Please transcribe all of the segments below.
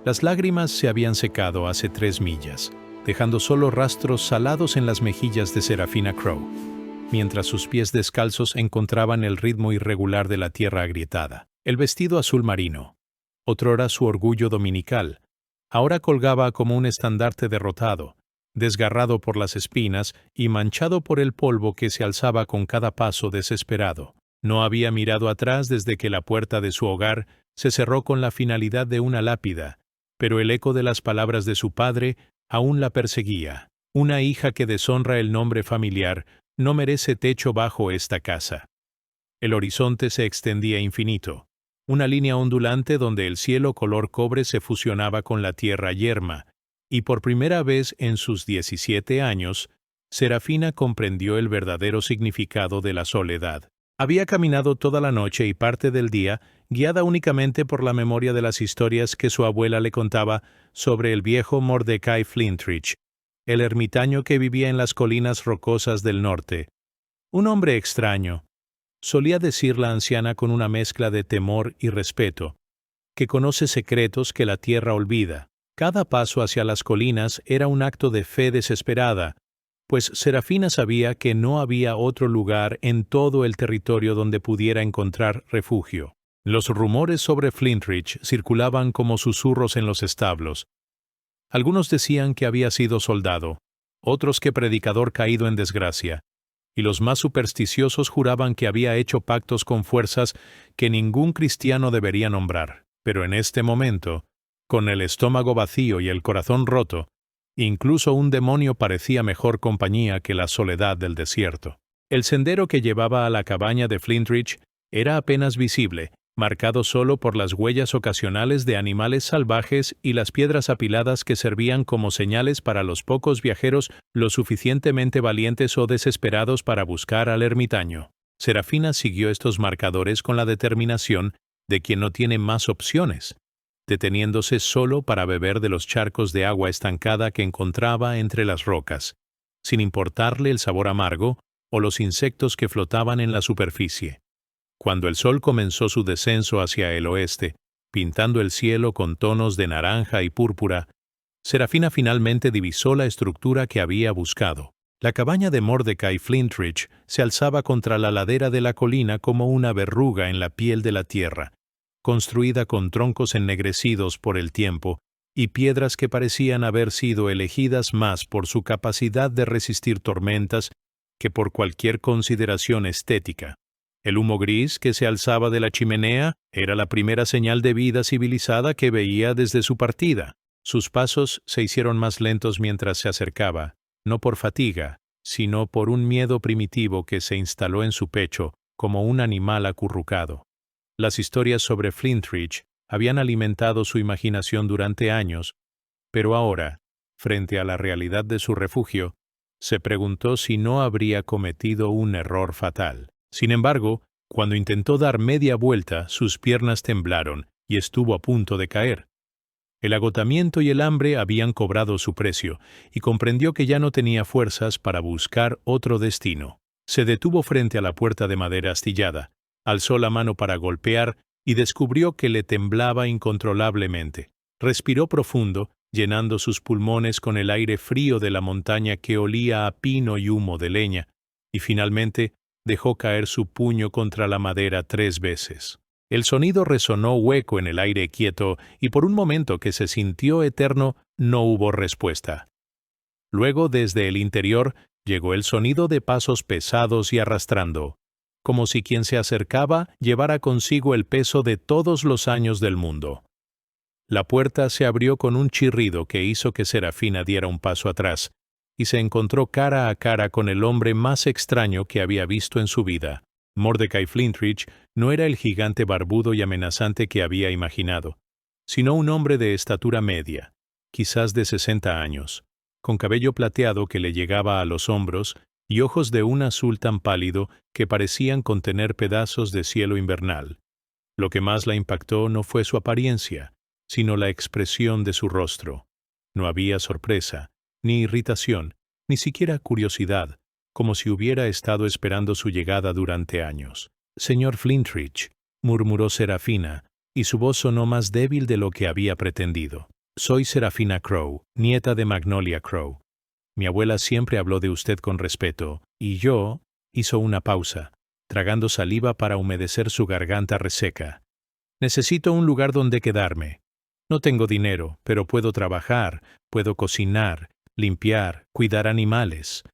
Las lágrimas se habían secado hace 3 millas, dejando solo rastros salados en las mejillas de Serafina Crowe, mientras sus pies descalzos encontraban el ritmo irregular de la tierra agrietada. El vestido azul marino, otrora su orgullo dominical, ahora colgaba como un estandarte derrotado, desgarrado por las espinas y manchado por el polvo que se alzaba con cada paso desesperado. No había mirado atrás desde que la puerta de su hogar se cerró con la finalidad de una lápida, pero el eco de las palabras de su padre aún la perseguía. Una hija que deshonra el nombre familiar no merece techo bajo esta casa. El horizonte se extendía infinito, una línea ondulante donde el cielo color cobre se fusionaba con la tierra yerma, y por primera vez en sus 17 años, Serafina comprendió el verdadero significado de la soledad. Había caminado toda la noche y parte del día, guiada únicamente por la memoria de las historias que su abuela le contaba sobre el viejo Mordecai Flintridge, el ermitaño que vivía en las colinas rocosas del norte. Un hombre extraño, solía decir la anciana con una mezcla de temor y respeto, que conoce secretos que la tierra olvida. Cada paso hacia las colinas era un acto de fe desesperada, pues Serafina sabía que no había otro lugar en todo el territorio donde pudiera encontrar refugio. Los rumores sobre Flintridge circulaban como susurros en los establos. Algunos decían que había sido soldado, otros que predicador caído en desgracia, y los más supersticiosos juraban que había hecho pactos con fuerzas que ningún cristiano debería nombrar. Pero en este momento, con el estómago vacío y el corazón roto, incluso un demonio parecía mejor compañía que la soledad del desierto. El sendero que llevaba a la cabaña de Flintridge era apenas visible, marcado solo por las huellas ocasionales de animales salvajes y las piedras apiladas que servían como señales para los pocos viajeros lo suficientemente valientes o desesperados para buscar al ermitaño. Serafina siguió estos marcadores con la determinación de quien no tiene más opciones, deteniéndose solo para beber de los charcos de agua estancada que encontraba entre las rocas, sin importarle el sabor amargo o los insectos que flotaban en la superficie. Cuando el sol comenzó su descenso hacia el oeste, pintando el cielo con tonos de naranja y púrpura, Serafina finalmente divisó la estructura que había buscado. La cabaña de Mordecai Flintridge se alzaba contra la ladera de la colina como una verruga en la piel de la tierra, construida con troncos ennegrecidos por el tiempo y piedras que parecían haber sido elegidas más por su capacidad de resistir tormentas que por cualquier consideración estética. El humo gris que se alzaba de la chimenea era la primera señal de vida civilizada que veía desde su partida. Sus pasos se hicieron más lentos mientras se acercaba, no por fatiga, sino por un miedo primitivo que se instaló en su pecho como un animal acurrucado. Las historias sobre Flintridge habían alimentado su imaginación durante años, pero ahora, frente a la realidad de su refugio, se preguntó si no habría cometido un error fatal. Sin embargo, cuando intentó dar media vuelta, sus piernas temblaron y estuvo a punto de caer. El agotamiento y el hambre habían cobrado su precio, y comprendió que ya no tenía fuerzas para buscar otro destino. Se detuvo frente a la puerta de madera astillada, alzó la mano para golpear y descubrió que le temblaba incontrolablemente. Respiró profundo, llenando sus pulmones con el aire frío de la montaña que olía a pino y humo de leña, y finalmente dejó caer su puño contra la madera 3 veces. El sonido resonó hueco en el aire quieto y por un momento que se sintió eterno no hubo respuesta. Luego, desde el interior, llegó el sonido de pasos pesados y arrastrando, como si quien se acercaba llevara consigo el peso de todos los años del mundo. La puerta se abrió con un chirrido que hizo que Serafina diera un paso atrás, y se encontró cara a cara con el hombre más extraño que había visto en su vida. Mordecai Flintridge no era el gigante barbudo y amenazante que había imaginado, sino un hombre de estatura media, quizás de 60 años, con cabello plateado que le llegaba a los hombros y ojos de un azul tan pálido que parecían contener pedazos de cielo invernal. Lo que más la impactó no fue su apariencia, sino la expresión de su rostro. No había sorpresa, ni irritación, ni siquiera curiosidad, como si hubiera estado esperando su llegada durante años. «Señor Flintridge», murmuró Serafina, y su voz sonó más débil de lo que había pretendido. Soy Serafina Crowe, nieta de Magnolia Crowe. Mi abuela siempre habló de usted con respeto, y yo... Hizo una pausa, tragando saliva para humedecer su garganta reseca. Necesito un lugar donde quedarme. No tengo dinero, pero puedo trabajar, puedo cocinar, limpiar, cuidar animales.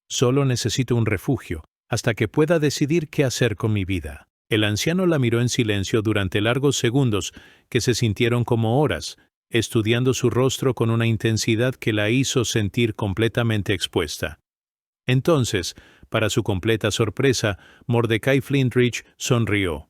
Solo necesito un refugio, hasta que pueda decidir qué hacer con mi vida. El anciano la miró en silencio durante largos segundos que se sintieron como horas, estudiando su rostro con una intensidad que la hizo sentir completamente expuesta. Entonces, para su completa sorpresa, Mordecai Flintridge sonrió.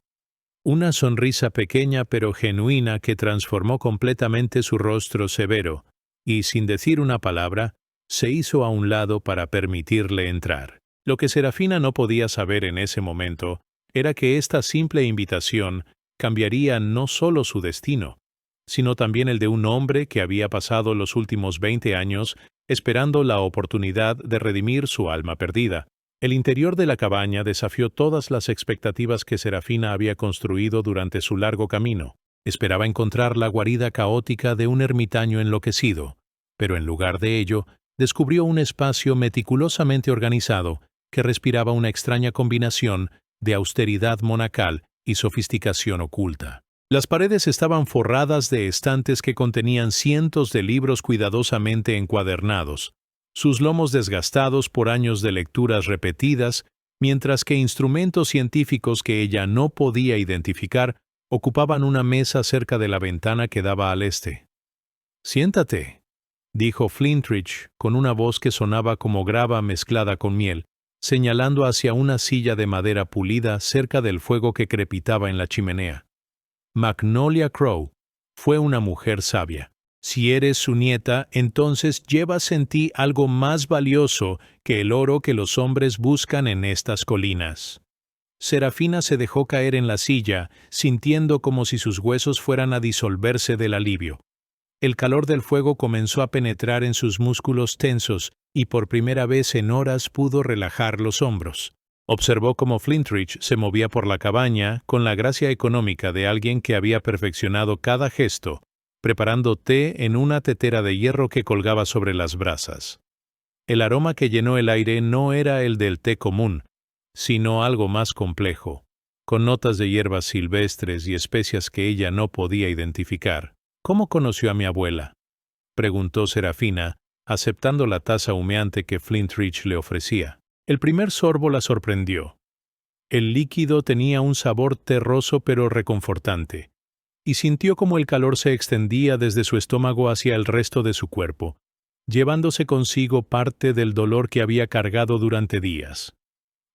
Una sonrisa pequeña pero genuina que transformó completamente su rostro severo, y sin decir una palabra, se hizo a un lado para permitirle entrar. Lo que Serafina no podía saber en ese momento era que esta simple invitación cambiaría no solo su destino, sino también el de un hombre que había pasado los últimos 20 años esperando la oportunidad de redimir su alma perdida. El interior de la cabaña desafió todas las expectativas que Serafina había construido durante su largo camino. Esperaba encontrar la guarida caótica de un ermitaño enloquecido, pero en lugar de ello, descubrió un espacio meticulosamente organizado que respiraba una extraña combinación de austeridad monacal y sofisticación oculta. Las paredes estaban forradas de estantes que contenían cientos de libros cuidadosamente encuadernados, sus lomos desgastados por años de lecturas repetidas, mientras que instrumentos científicos que ella no podía identificar ocupaban una mesa cerca de la ventana que daba al este. «Siéntate», dijo Flintridge con una voz que sonaba como grava mezclada con miel, señalando hacia una silla de madera pulida cerca del fuego que crepitaba en la chimenea. Magnolia Crowe fue una mujer sabia. Si eres su nieta, entonces llevas en ti algo más valioso que el oro que los hombres buscan en estas colinas. Serafina se dejó caer en la silla, sintiendo como si sus huesos fueran a disolverse del alivio. El calor del fuego comenzó a penetrar en sus músculos tensos y por primera vez en horas pudo relajar los hombros. Observó cómo Flintridge se movía por la cabaña con la gracia económica de alguien que había perfeccionado cada gesto, preparando té en una tetera de hierro que colgaba sobre las brasas. El aroma que llenó el aire no era el del té común, sino algo más complejo, con notas de hierbas silvestres y especias que ella no podía identificar. «¿Cómo conoció a mi abuela?», preguntó Serafina, aceptando la taza humeante que Flintridge le ofrecía. El primer sorbo la sorprendió. El líquido tenía un sabor terroso pero reconfortante, y sintió como el calor se extendía desde su estómago hacia el resto de su cuerpo, llevándose consigo parte del dolor que había cargado durante días.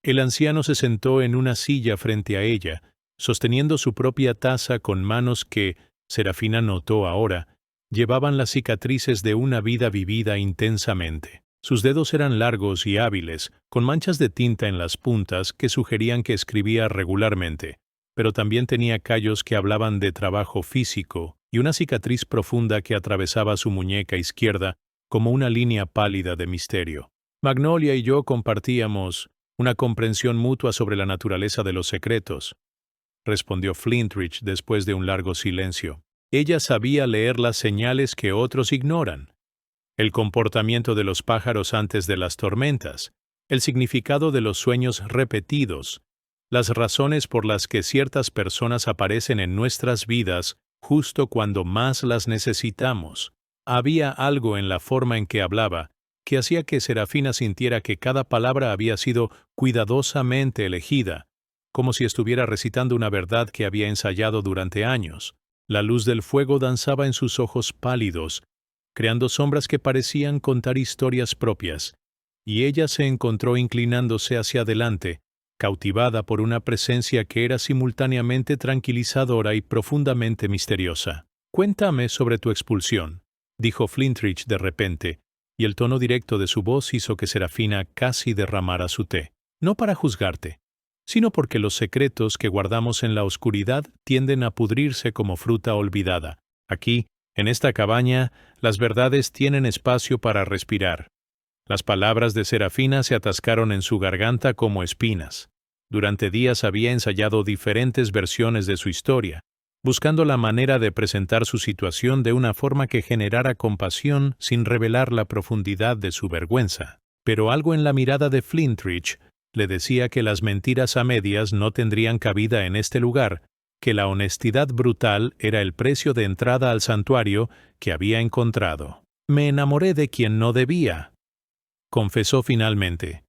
El anciano se sentó en una silla frente a ella, sosteniendo su propia taza con manos que, Serafina notó ahora, llevaban las cicatrices de una vida vivida intensamente. Sus dedos eran largos y hábiles, con manchas de tinta en las puntas que sugerían que escribía regularmente, pero también tenía callos que hablaban de trabajo físico y una cicatriz profunda que atravesaba su muñeca izquierda como una línea pálida de misterio. Magnolia y yo compartíamos una comprensión mutua sobre la naturaleza de los secretos, respondió Flintridge después de un largo silencio. Ella sabía leer las señales que otros ignoran. El comportamiento de los pájaros antes de las tormentas, el significado de los sueños repetidos, las razones por las que ciertas personas aparecen en nuestras vidas justo cuando más las necesitamos. Había algo en la forma en que hablaba que hacía que Serafina sintiera que cada palabra había sido cuidadosamente elegida, como si estuviera recitando una verdad que había ensayado durante años. La luz del fuego danzaba en sus ojos pálidos, creando sombras que parecían contar historias propias, y ella se encontró inclinándose hacia adelante, cautivada por una presencia que era simultáneamente tranquilizadora y profundamente misteriosa. «Cuéntame sobre tu expulsión», dijo Flintridge de repente, y el tono directo de su voz hizo que Serafina casi derramara su té. «No para juzgarte, sino porque los secretos que guardamos en la oscuridad tienden a pudrirse como fruta olvidada. Aquí, en esta cabaña, las verdades tienen espacio para respirar». Las palabras de Serafina se atascaron en su garganta como espinas. Durante días había ensayado diferentes versiones de su historia, buscando la manera de presentar su situación de una forma que generara compasión sin revelar la profundidad de su vergüenza. Pero algo en la mirada de Flintridge le decía que las mentiras a medias no tendrían cabida en este lugar, que la honestidad brutal era el precio de entrada al santuario que había encontrado. Me enamoré de quien no debía, confesó finalmente,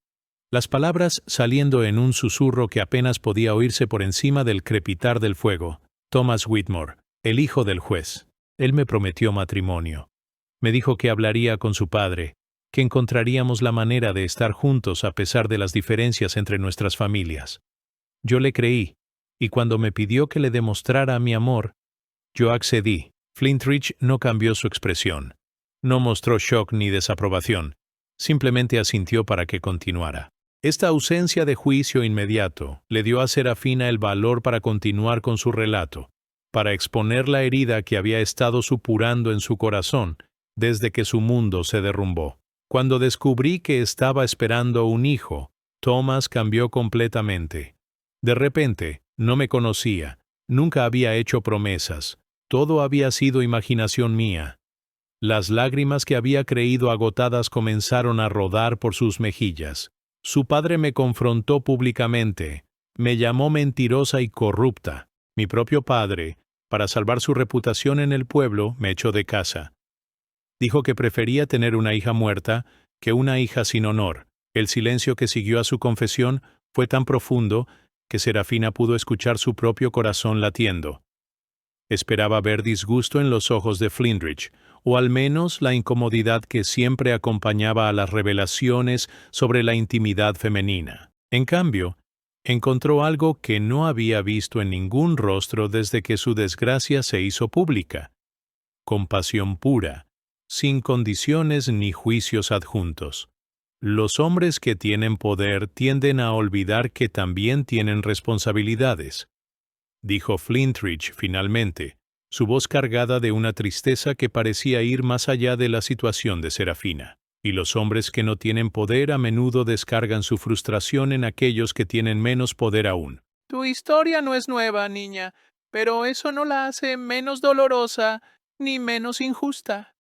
las palabras saliendo en un susurro que apenas podía oírse por encima del crepitar del fuego. Thomas Whitmore, el hijo del juez. Él me prometió matrimonio. Me dijo que hablaría con su padre, que encontraríamos la manera de estar juntos a pesar de las diferencias entre nuestras familias. Yo le creí, y cuando me pidió que le demostrara mi amor, yo accedí. Flintridge no cambió su expresión. No mostró shock ni desaprobación. Simplemente asintió para que continuara. Esta ausencia de juicio inmediato le dio a Serafina el valor para continuar con su relato, para exponer la herida que había estado supurando en su corazón desde que su mundo se derrumbó. Cuando descubrí que estaba esperando un hijo, Thomas cambió completamente. De repente, no me conocía, nunca había hecho promesas, todo había sido imaginación mía. Las lágrimas que había creído agotadas comenzaron a rodar por sus mejillas. Su padre me confrontó públicamente, me llamó mentirosa y corrupta. Mi propio padre, para salvar su reputación en el pueblo, me echó de casa. Dijo que prefería tener una hija muerta que una hija sin honor. El silencio que siguió a su confesión fue tan profundo que Serafina pudo escuchar su propio corazón latiendo. Esperaba ver disgusto en los ojos de Flintridge, o al menos la incomodidad que siempre acompañaba a las revelaciones sobre la intimidad femenina. En cambio, encontró algo que no había visto en ningún rostro desde que su desgracia se hizo pública: compasión pura, sin condiciones ni juicios adjuntos. Los hombres que tienen poder tienden a olvidar que también tienen responsabilidades, dijo Flintridge finalmente, su voz cargada de una tristeza que parecía ir más allá de la situación de Serafina. Y los hombres que no tienen poder a menudo descargan su frustración en aquellos que tienen menos poder aún. Tu historia no es nueva, niña, pero eso no la hace menos dolorosa ni menos injusta.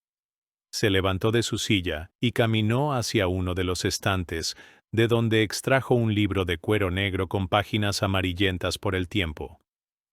Se levantó de su silla y caminó hacia uno de los estantes, de donde extrajo un libro de cuero negro con páginas amarillentas por el tiempo.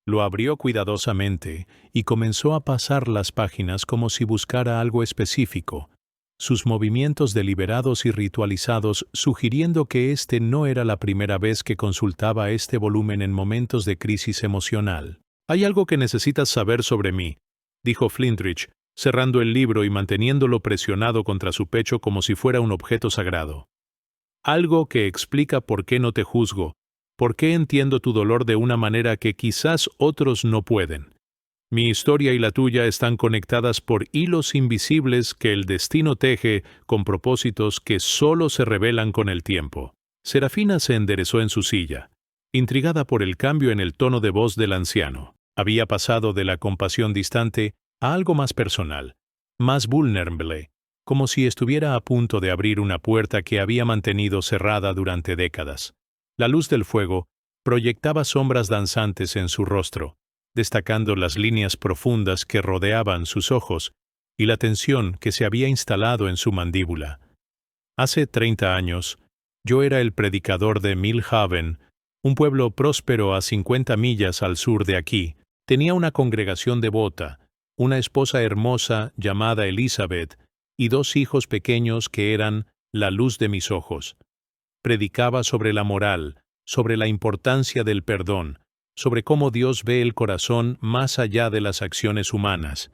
Lo abrió cuidadosamente y comenzó a pasar las páginas como si buscara algo específico, sus movimientos deliberados y ritualizados sugiriendo que este no era la primera vez que consultaba este volumen en momentos de crisis emocional. «Hay algo que necesitas saber sobre mí», dijo Flintridge, cerrando el libro y manteniéndolo presionado contra su pecho como si fuera un objeto sagrado. «Algo que explica por qué no te juzgo, por qué entiendo tu dolor de una manera que quizás otros no pueden. Mi historia y la tuya están conectadas por hilos invisibles que el destino teje con propósitos que solo se revelan con el tiempo». Serafina se enderezó en su silla, intrigada por el cambio en el tono de voz del anciano. Había pasado de la compasión distante a algo más personal, más vulnerable, como si estuviera a punto de abrir una puerta que había mantenido cerrada durante décadas. La luz del fuego proyectaba sombras danzantes en su rostro, destacando las líneas profundas que rodeaban sus ojos y la tensión que se había instalado en su mandíbula. Hace 30 años, yo era el predicador de Millhaven, un pueblo próspero a 50 millas al sur de aquí. Tenía una congregación devota, una esposa hermosa llamada Elizabeth y 2 hijos pequeños que eran la luz de mis ojos. Predicaba sobre la moral, sobre la importancia del perdón, sobre cómo Dios ve el corazón más allá de las acciones humanas.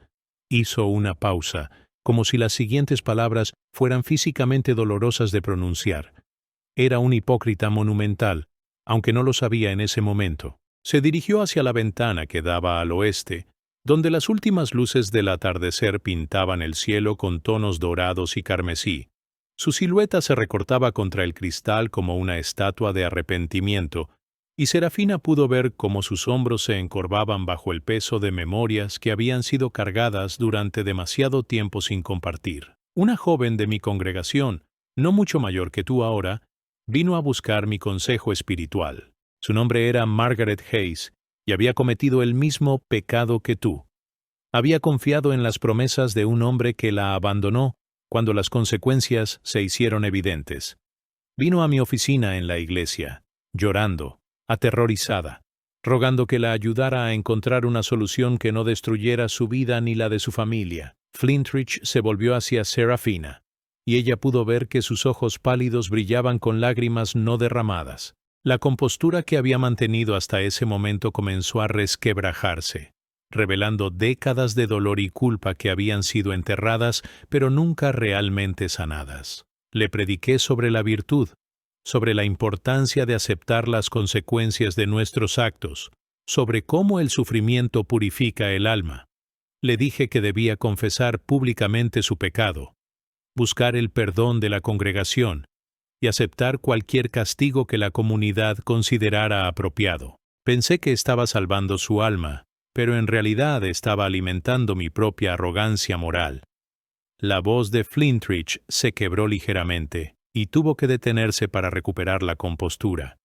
Hizo una pausa, como si las siguientes palabras fueran físicamente dolorosas de pronunciar. Era un hipócrita monumental, aunque no lo sabía en ese momento. Se dirigió hacia la ventana que daba al oeste, donde las últimas luces del atardecer pintaban el cielo con tonos dorados y carmesí. Su silueta se recortaba contra el cristal como una estatua de arrepentimiento, y Serafina pudo ver cómo sus hombros se encorvaban bajo el peso de memorias que habían sido cargadas durante demasiado tiempo sin compartir. Una joven de mi congregación, no mucho mayor que tú ahora, vino a buscar mi consejo espiritual. Su nombre era Margaret Hayes, y había cometido el mismo pecado que tú. Había confiado en las promesas de un hombre que la abandonó cuando las consecuencias se hicieron evidentes. Vino a mi oficina en la iglesia, llorando, aterrorizada, rogando que la ayudara a encontrar una solución que no destruyera su vida ni la de su familia. Flintridge se volvió hacia Serafina, y ella pudo ver que sus ojos pálidos brillaban con lágrimas no derramadas. La compostura que había mantenido hasta ese momento comenzó a resquebrajarse, revelando décadas de dolor y culpa que habían sido enterradas, pero nunca realmente sanadas. Le prediqué sobre la virtud, sobre la importancia de aceptar las consecuencias de nuestros actos, sobre cómo el sufrimiento purifica el alma. Le dije que debía confesar públicamente su pecado, buscar el perdón de la congregación y aceptar cualquier castigo que la comunidad considerara apropiado. Pensé que estaba salvando su alma, pero en realidad estaba alimentando mi propia arrogancia moral. La voz de Flintridge se quebró ligeramente y tuvo que detenerse para recuperar la compostura.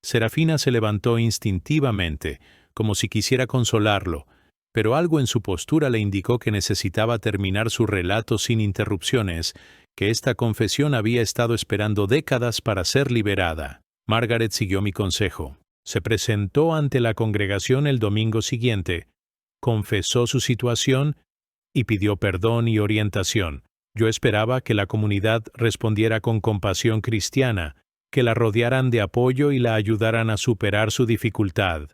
Serafina se levantó instintivamente, como si quisiera consolarlo, pero algo en su postura le indicó que necesitaba terminar su relato sin interrupciones, que esta confesión había estado esperando décadas para ser liberada. Margaret siguió mi consejo. Se presentó ante la congregación el domingo siguiente, confesó su situación y pidió perdón y orientación. Yo esperaba que la comunidad respondiera con compasión cristiana, que la rodearan de apoyo y la ayudaran a superar su dificultad.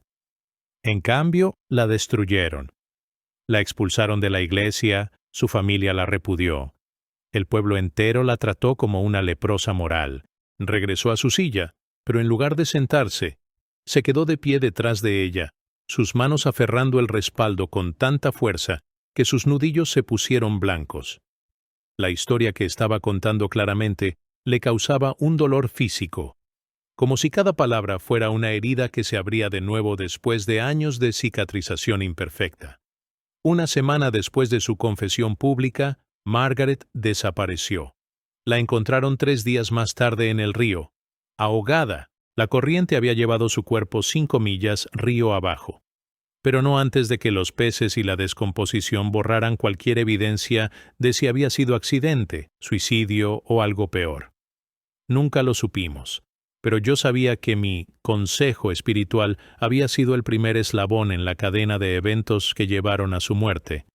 En cambio, la destruyeron. La expulsaron de la iglesia, su familia la repudió. El pueblo entero la trató como una leprosa moral. Regresó a su silla, pero en lugar de sentarse, se quedó de pie detrás de ella, sus manos aferrando el respaldo con tanta fuerza que sus nudillos se pusieron blancos. La historia que estaba contando claramente le causaba un dolor físico, como si cada palabra fuera una herida que se abría de nuevo después de años de cicatrización imperfecta. Una semana después de su confesión pública, Margaret desapareció. La encontraron 3 días más tarde en el río, ahogada. La corriente había llevado su cuerpo 5 millas río abajo, pero no antes de que los peces y la descomposición borraran cualquier evidencia de si había sido accidente, suicidio o algo peor. Nunca lo supimos, pero yo sabía que mi consejo espiritual había sido el primer eslabón en la cadena de eventos que llevaron a su muerte.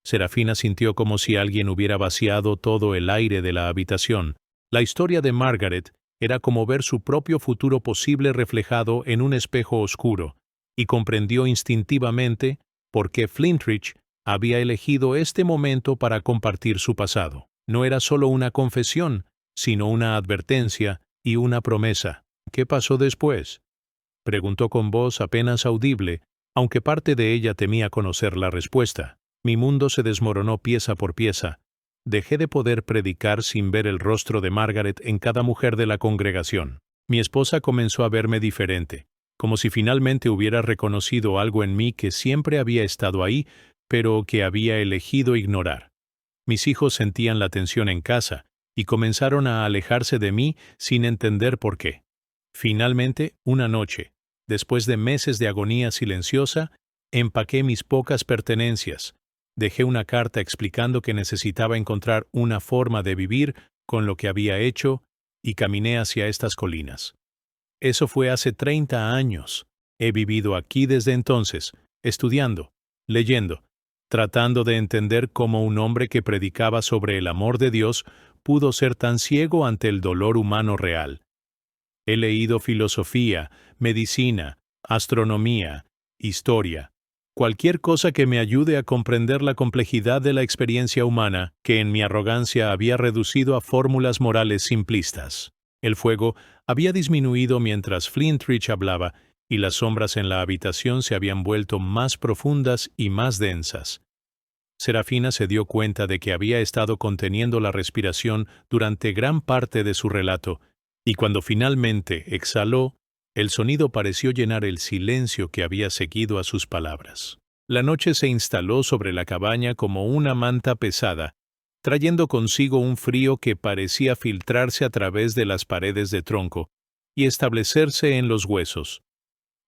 Serafina sintió como si alguien hubiera vaciado todo el aire de la habitación. La historia de Margaret era como ver su propio futuro posible reflejado en un espejo oscuro, y comprendió instintivamente por qué Flintridge había elegido este momento para compartir su pasado. No era solo una confesión, sino una advertencia y una promesa. ¿Qué pasó después?, preguntó con voz apenas audible, aunque parte de ella temía conocer la respuesta. Mi mundo se desmoronó pieza por pieza. Dejé de poder predicar sin ver el rostro de Margaret en cada mujer de la congregación. Mi esposa comenzó a verme diferente, como si finalmente hubiera reconocido algo en mí que siempre había estado ahí, pero que había elegido ignorar. Mis hijos sentían la tensión en casa y comenzaron a alejarse de mí sin entender por qué. Finalmente, una noche, después de meses de agonía silenciosa, empaqué mis pocas pertenencias. Dejé una carta explicando que necesitaba encontrar una forma de vivir con lo que había hecho y caminé hacia estas colinas. Eso fue hace 30 años. He vivido aquí desde entonces, estudiando, leyendo, tratando de entender cómo un hombre que predicaba sobre el amor de Dios pudo ser tan ciego ante el dolor humano real. He leído filosofía, medicina, astronomía, historia, cualquier cosa que me ayude a comprender la complejidad de la experiencia humana que en mi arrogancia había reducido a fórmulas morales simplistas. El fuego había disminuido mientras Flintridge hablaba y las sombras en la habitación se habían vuelto más profundas y más densas. Serafina se dio cuenta de que había estado conteniendo la respiración durante gran parte de su relato, y cuando finalmente exhaló, el sonido pareció llenar el silencio que había seguido a sus palabras. La noche se instaló sobre la cabaña como una manta pesada, trayendo consigo un frío que parecía filtrarse a través de las paredes de tronco y establecerse en los huesos.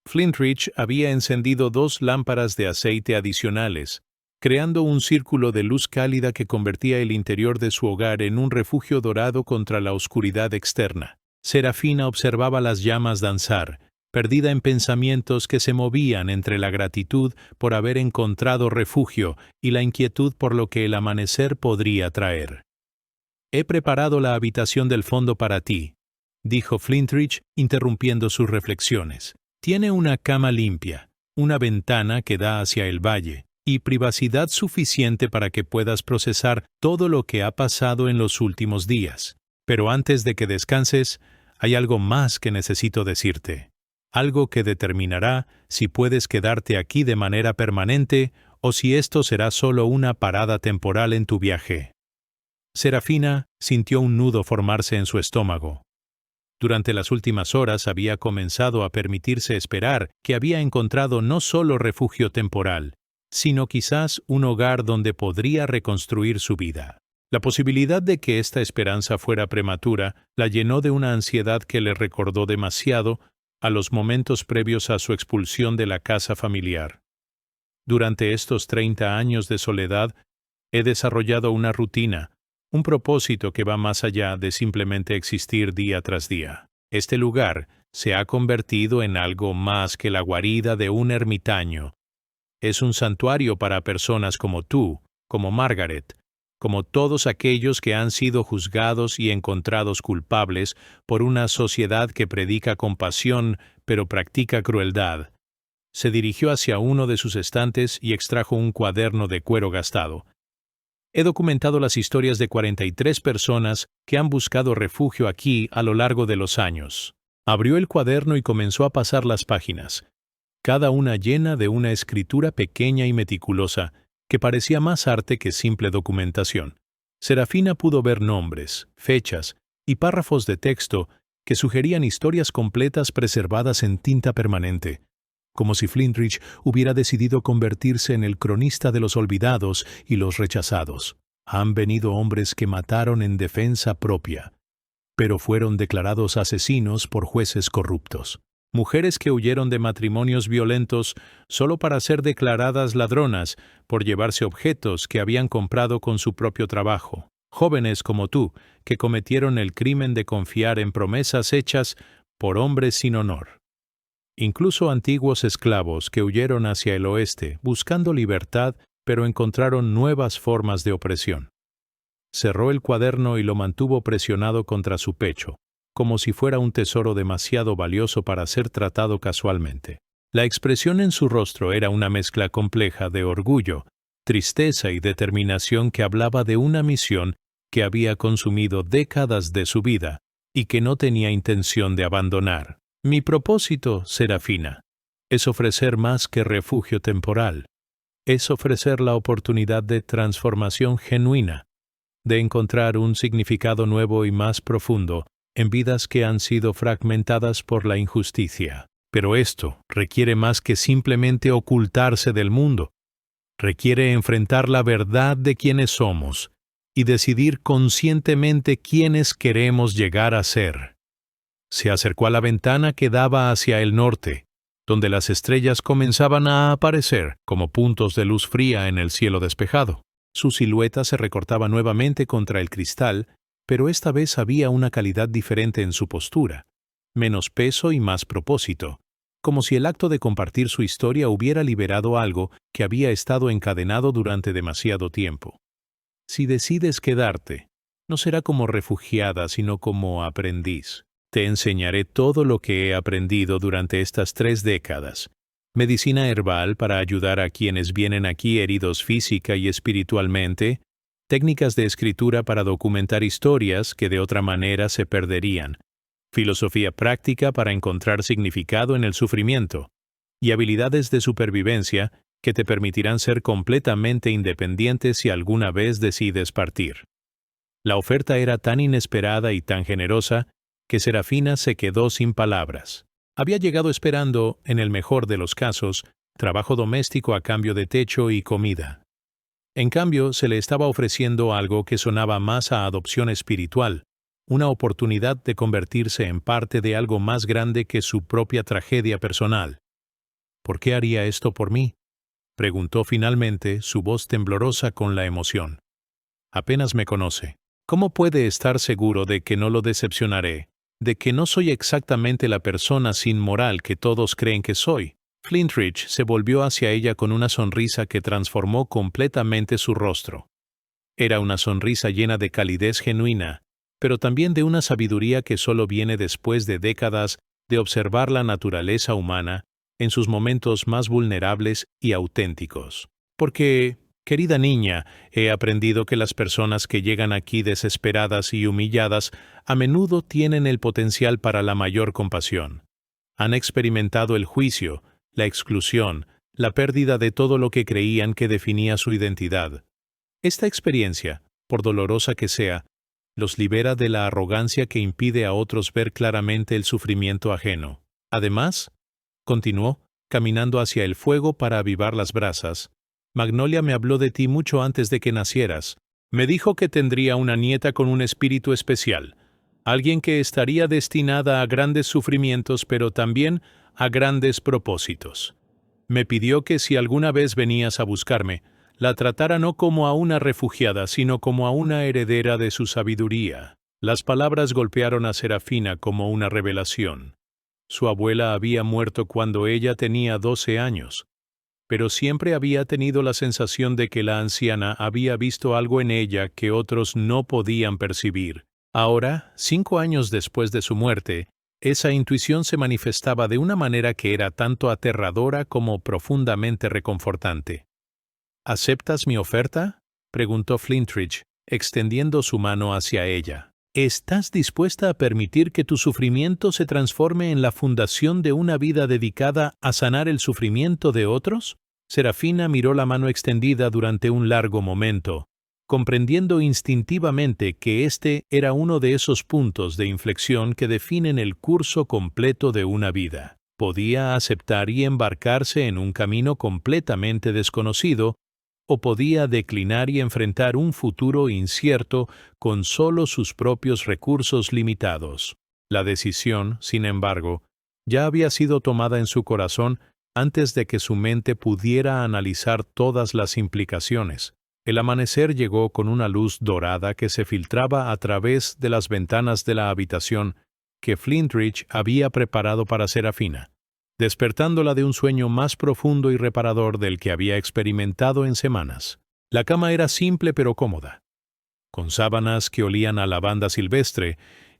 Flintridge había encendido 2 lámparas de aceite adicionales, creando un círculo de luz cálida que convertía el interior de su hogar en un refugio dorado contra la oscuridad externa. Serafina observaba las llamas danzar, perdida en pensamientos que se movían entre la gratitud por haber encontrado refugio y la inquietud por lo que el amanecer podría traer. «He preparado la habitación del fondo para ti», dijo Flintridge, interrumpiendo sus reflexiones. «Tiene una cama limpia, una ventana que da hacia el valle, y privacidad suficiente para que puedas procesar todo lo que ha pasado en los últimos días. Pero antes de que descanses, hay algo más que necesito decirte. Algo que determinará si puedes quedarte aquí de manera permanente o si esto será solo una parada temporal en tu viaje». Serafina sintió un nudo formarse en su estómago. Durante las últimas horas había comenzado a permitirse esperar que había encontrado no solo refugio temporal, sino quizás un hogar donde podría reconstruir su vida. La posibilidad de que esta esperanza fuera prematura la llenó de una ansiedad que le recordó demasiado a los momentos previos a su expulsión de la casa familiar. Durante estos 30 años de soledad, he desarrollado una rutina, un propósito que va más allá de simplemente existir día tras día. Este lugar se ha convertido en algo más que la guarida de un ermitaño. Es un santuario para personas como tú, como Margaret, como todos aquellos que han sido juzgados y encontrados culpables por una sociedad que predica compasión pero practica crueldad. Se dirigió hacia uno de sus estantes y extrajo un cuaderno de cuero gastado. He documentado las historias de 43 personas que han buscado refugio aquí a lo largo de los años. Abrió el cuaderno y comenzó a pasar las páginas, cada una llena de una escritura pequeña y meticulosa que parecía más arte que simple documentación. Serafina pudo ver nombres, fechas y párrafos de texto que sugerían historias completas preservadas en tinta permanente, como si Flintridge hubiera decidido convertirse en el cronista de los olvidados y los rechazados. Han venido hombres que mataron en defensa propia, pero fueron declarados asesinos por jueces corruptos. Mujeres que huyeron de matrimonios violentos solo para ser declaradas ladronas por llevarse objetos que habían comprado con su propio trabajo. Jóvenes como tú, que cometieron el crimen de confiar en promesas hechas por hombres sin honor. Incluso antiguos esclavos que huyeron hacia el oeste buscando libertad, pero encontraron nuevas formas de opresión. Cerró el cuaderno y lo mantuvo presionado contra su pecho, como si fuera un tesoro demasiado valioso para ser tratado casualmente. La expresión en su rostro era una mezcla compleja de orgullo, tristeza y determinación que hablaba de una misión que había consumido décadas de su vida y que no tenía intención de abandonar. Mi propósito, Serafina, es ofrecer más que refugio temporal. Es ofrecer la oportunidad de transformación genuina, de encontrar un significado nuevo y más profundo en vidas que han sido fragmentadas por la injusticia. Pero esto requiere más que simplemente ocultarse del mundo. Requiere enfrentar la verdad de quiénes somos y decidir conscientemente quiénes queremos llegar a ser. Se acercó a la ventana que daba hacia el norte, donde las estrellas comenzaban a aparecer como puntos de luz fría en el cielo despejado. Su silueta se recortaba nuevamente contra el cristal, pero esta vez había una calidad diferente en su postura, menos peso y más propósito, como si el acto de compartir su historia hubiera liberado algo que había estado encadenado durante demasiado tiempo. Si decides quedarte, no será como refugiada, sino como aprendiz. Te enseñaré todo lo que he aprendido durante estas 3 décadas. Medicina herbal para ayudar a quienes vienen aquí heridos física y espiritualmente, técnicas de escritura para documentar historias que de otra manera se perderían, filosofía práctica para encontrar significado en el sufrimiento, y habilidades de supervivencia que te permitirán ser completamente independiente si alguna vez decides partir. La oferta era tan inesperada y tan generosa que Serafina se quedó sin palabras. Había llegado esperando, en el mejor de los casos, trabajo doméstico a cambio de techo y comida. En cambio, se le estaba ofreciendo algo que sonaba más a adopción espiritual, una oportunidad de convertirse en parte de algo más grande que su propia tragedia personal. ¿Por qué haría esto por mí?, preguntó finalmente, su voz temblorosa con la emoción. Apenas me conoce. ¿Cómo puede estar seguro de que no lo decepcionaré? De que no soy exactamente la persona sin moral que todos creen que soy. Flintridge se volvió hacia ella con una sonrisa que transformó completamente su rostro. Era una sonrisa llena de calidez genuina, pero también de una sabiduría que solo viene después de décadas de observar la naturaleza humana en sus momentos más vulnerables y auténticos. Porque, querida niña, he aprendido que las personas que llegan aquí desesperadas y humilladas a menudo tienen el potencial para la mayor compasión. Han experimentado el juicio, la exclusión, la pérdida de todo lo que creían que definía su identidad. Esta experiencia, por dolorosa que sea, los libera de la arrogancia que impide a otros ver claramente el sufrimiento ajeno. Además, continuó, caminando hacia el fuego para avivar las brasas, Magnolia me habló de ti mucho antes de que nacieras. Me dijo que tendría una nieta con un espíritu especial, alguien que estaría destinada a grandes sufrimientos pero también a grandes propósitos. Me pidió que si alguna vez venías a buscarme, la tratara no como a una refugiada, sino como a una heredera de su sabiduría. Las palabras golpearon a Serafina como una revelación. Su abuela había muerto cuando ella tenía 12 años, pero siempre había tenido la sensación de que la anciana había visto algo en ella que otros no podían percibir. Ahora, 5 años después de su muerte, esa intuición se manifestaba de una manera que era tanto aterradora como profundamente reconfortante. ¿Aceptas mi oferta?, preguntó Flintridge, extendiendo su mano hacia ella. ¿Estás dispuesta a permitir que tu sufrimiento se transforme en la fundación de una vida dedicada a sanar el sufrimiento de otros? Serafina miró la mano extendida durante un largo momento, comprendiendo instintivamente que este era uno de esos puntos de inflexión que definen el curso completo de una vida. Podía aceptar y embarcarse en un camino completamente desconocido, o podía declinar y enfrentar un futuro incierto con solo sus propios recursos limitados. La decisión, sin embargo, ya había sido tomada en su corazón antes de que su mente pudiera analizar todas las implicaciones. El amanecer llegó con una luz dorada que se filtraba a través de las ventanas de la habitación que Flintridge había preparado para Serafina, despertándola de un sueño más profundo y reparador del que había experimentado en semanas. La cama era simple pero cómoda, con sábanas que olían a lavanda silvestre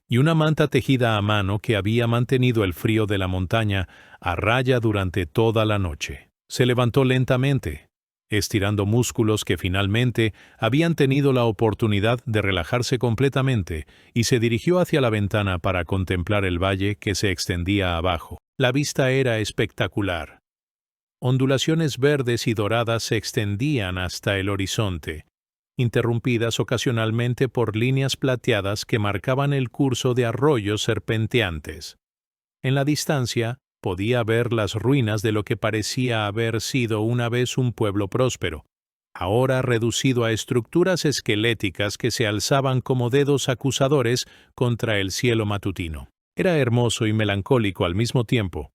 y una manta tejida a mano que había mantenido el frío de la montaña a raya durante toda la noche. Se levantó lentamente, estirando músculos que finalmente habían tenido la oportunidad de relajarse completamente, y se dirigió hacia la ventana para contemplar el valle que se extendía abajo. La vista era espectacular. Ondulaciones verdes y doradas se extendían hasta el horizonte, interrumpidas ocasionalmente por líneas plateadas que marcaban el curso de arroyos serpenteantes. En la distancia, podía ver las ruinas de lo que parecía haber sido una vez un pueblo próspero, ahora reducido a estructuras esqueléticas que se alzaban como dedos acusadores contra el cielo matutino. Era hermoso y melancólico al mismo tiempo,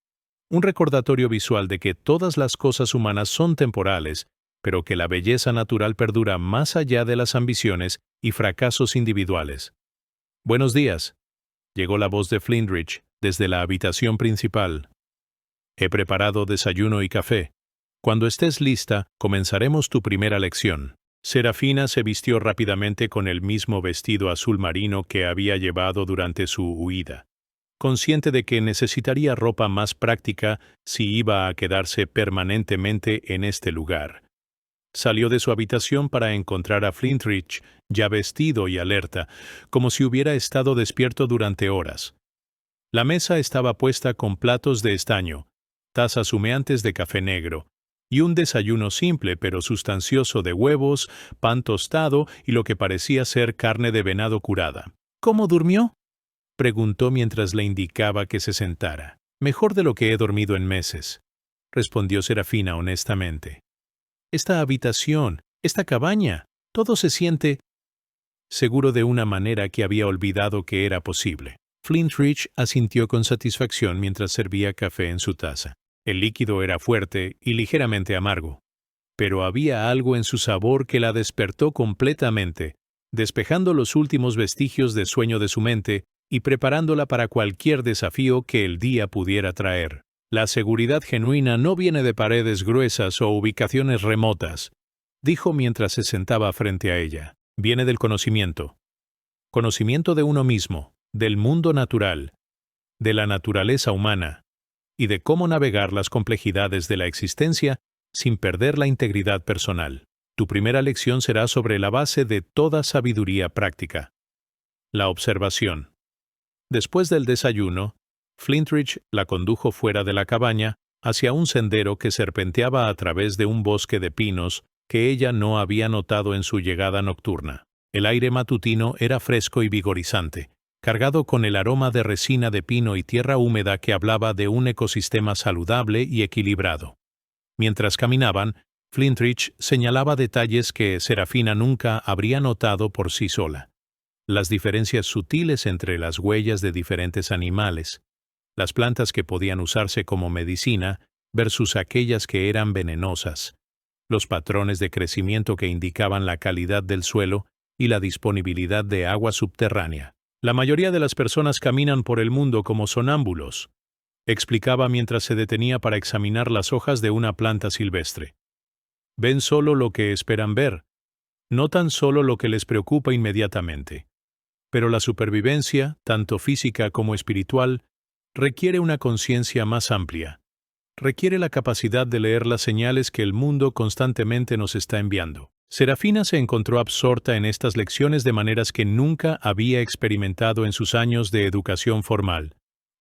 un recordatorio visual de que todas las cosas humanas son temporales, pero que la belleza natural perdura más allá de las ambiciones y fracasos individuales. «Buenos días», llegó la voz de Flintridge desde la habitación principal. «He preparado desayuno y café. Cuando estés lista, comenzaremos tu primera lección». Serafina se vistió rápidamente con el mismo vestido azul marino que había llevado durante su huida, consciente de que necesitaría ropa más práctica si iba a quedarse permanentemente en este lugar. Salió de su habitación para encontrar a Flintridge ya vestido y alerta, como si hubiera estado despierto durante horas. La mesa estaba puesta con platos de estaño, tazas humeantes de café negro, y un desayuno simple pero sustancioso de huevos, pan tostado y lo que parecía ser carne de venado curada. «¿Cómo durmió?», preguntó mientras le indicaba que se sentara. «Mejor de lo que he dormido en meses», respondió Serafina honestamente. «Esta habitación, esta cabaña, todo se siente seguro de una manera que había olvidado que era posible». Flintridge asintió con satisfacción mientras servía café en su taza. El líquido era fuerte y ligeramente amargo, pero había algo en su sabor que la despertó completamente, despejando los últimos vestigios de sueño de su mente y preparándola para cualquier desafío que el día pudiera traer. La seguridad genuina no viene de paredes gruesas o ubicaciones remotas, dijo mientras se sentaba frente a ella. Viene del conocimiento. Conocimiento de uno mismo, del mundo natural, de la naturaleza humana, y de cómo navegar las complejidades de la existencia sin perder la integridad personal. Tu primera lección será sobre la base de toda sabiduría práctica: la observación. Después del desayuno, Flintridge la condujo fuera de la cabaña hacia un sendero que serpenteaba a través de un bosque de pinos que ella no había notado en su llegada nocturna. El aire matutino era fresco y vigorizante, cargado con el aroma de resina de pino y tierra húmeda que hablaba de un ecosistema saludable y equilibrado. Mientras caminaban, Flintridge señalaba detalles que Serafina nunca habría notado por sí sola. Las diferencias sutiles entre las huellas de diferentes animales, las plantas que podían usarse como medicina versus aquellas que eran venenosas, los patrones de crecimiento que indicaban la calidad del suelo y la disponibilidad de agua subterránea. La mayoría de las personas caminan por el mundo como sonámbulos, explicaba mientras se detenía para examinar las hojas de una planta silvestre. Ven solo lo que esperan ver, no tan solo lo que les preocupa inmediatamente. Pero la supervivencia, tanto física como espiritual, requiere una conciencia más amplia. Requiere la capacidad de leer las señales que el mundo constantemente nos está enviando. Serafina se encontró absorta en estas lecciones de maneras que nunca había experimentado en sus años de educación formal.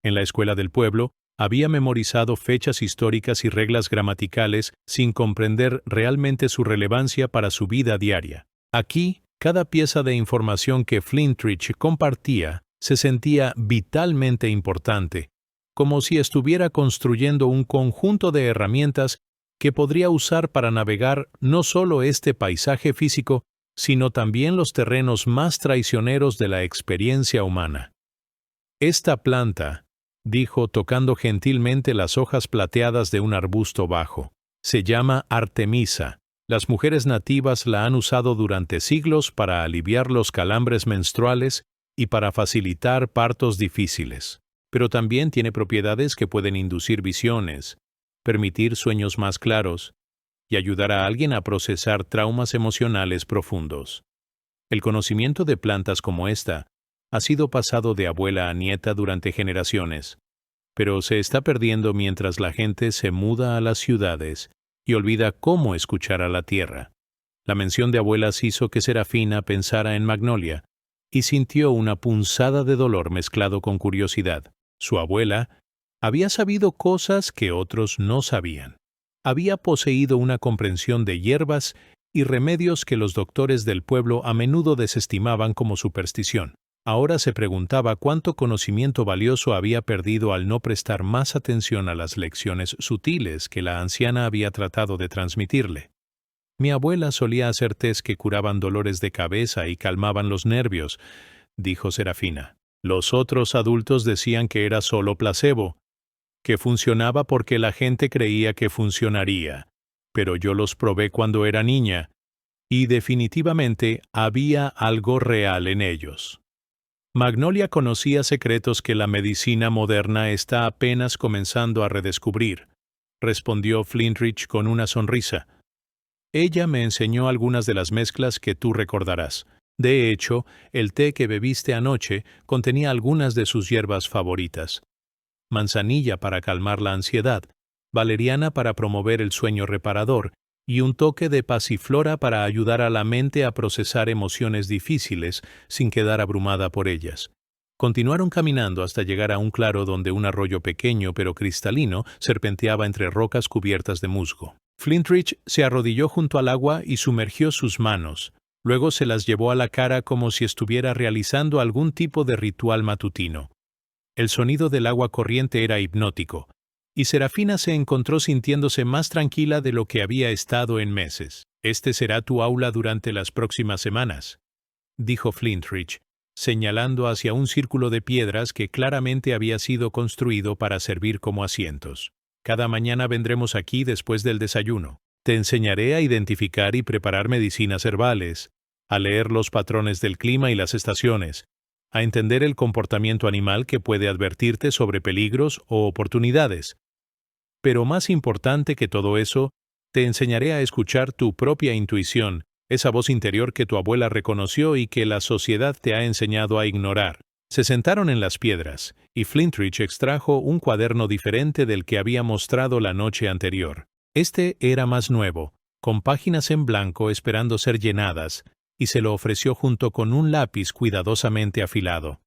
En la escuela del pueblo, había memorizado fechas históricas y reglas gramaticales sin comprender realmente su relevancia para su vida diaria. Aquí, cada pieza de información que Flintridge compartía se sentía vitalmente importante, como si estuviera construyendo un conjunto de herramientas que podría usar para navegar no solo este paisaje físico, sino también los terrenos más traicioneros de la experiencia humana. Esta planta, dijo tocando gentilmente las hojas plateadas de un arbusto bajo, se llama Artemisa. Las mujeres nativas la han usado durante siglos para aliviar los calambres menstruales y para facilitar partos difíciles. Pero también tiene propiedades que pueden inducir visiones, permitir sueños más claros y ayudar a alguien a procesar traumas emocionales profundos. El conocimiento de plantas como esta ha sido pasado de abuela a nieta durante generaciones, pero se está perdiendo mientras la gente se muda a las ciudades y olvida cómo escuchar a la tierra. La mención de abuelas hizo que Serafina pensara en Magnolia y sintió una punzada de dolor mezclado con curiosidad. Su abuela había sabido cosas que otros no sabían. Había poseído una comprensión de hierbas y remedios que los doctores del pueblo a menudo desestimaban como superstición. Ahora se preguntaba cuánto conocimiento valioso había perdido al no prestar más atención a las lecciones sutiles que la anciana había tratado de transmitirle. Mi abuela solía hacer tés que curaban dolores de cabeza y calmaban los nervios, dijo Serafina. Los otros adultos decían que era solo placebo, que funcionaba porque la gente creía que funcionaría, pero yo los probé cuando era niña, y definitivamente había algo real en ellos. Magnolia conocía secretos que la medicina moderna está apenas comenzando a redescubrir, respondió Flintridge con una sonrisa. Ella me enseñó algunas de las mezclas que tú recordarás. De hecho, el té que bebiste anoche contenía algunas de sus hierbas favoritas. Manzanilla para calmar la ansiedad, valeriana para promover el sueño reparador y un toque de pasiflora para ayudar a la mente a procesar emociones difíciles sin quedar abrumada por ellas. Continuaron caminando hasta llegar a un claro donde un arroyo pequeño pero cristalino serpenteaba entre rocas cubiertas de musgo. Flintridge se arrodilló junto al agua y sumergió sus manos. Luego se las llevó a la cara como si estuviera realizando algún tipo de ritual matutino. El sonido del agua corriente era hipnótico, y Serafina se encontró sintiéndose más tranquila de lo que había estado en meses. «Este será tu aula durante las próximas semanas», dijo Flintridge, señalando hacia un círculo de piedras que claramente había sido construido para servir como asientos. Cada mañana vendremos aquí después del desayuno. Te enseñaré a identificar y preparar medicinas herbales, a leer los patrones del clima y las estaciones, a entender el comportamiento animal que puede advertirte sobre peligros o oportunidades. Pero más importante que todo eso, te enseñaré a escuchar tu propia intuición, esa voz interior que tu abuela reconoció y que la sociedad te ha enseñado a ignorar. Se sentaron en las piedras, y Flintridge extrajo un cuaderno diferente del que había mostrado la noche anterior. Este era más nuevo, con páginas en blanco esperando ser llenadas, y se lo ofreció junto con un lápiz cuidadosamente afilado.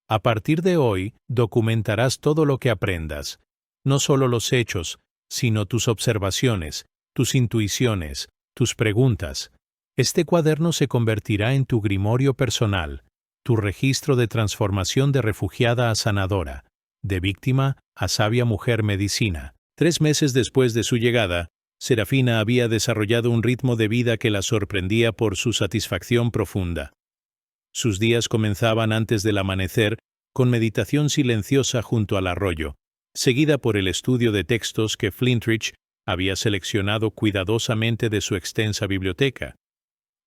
A partir de hoy, documentarás todo lo que aprendas, no solo los hechos, sino tus observaciones, tus intuiciones, tus preguntas. Este cuaderno se convertirá en tu grimorio personal, tu registro de transformación de refugiada a sanadora, de víctima a sabia mujer medicina. 3 meses después de su llegada, Serafina había desarrollado un ritmo de vida que la sorprendía por su satisfacción profunda. Sus días comenzaban antes del amanecer con meditación silenciosa junto al arroyo, seguida por el estudio de textos que Flintridge había seleccionado cuidadosamente de su extensa biblioteca.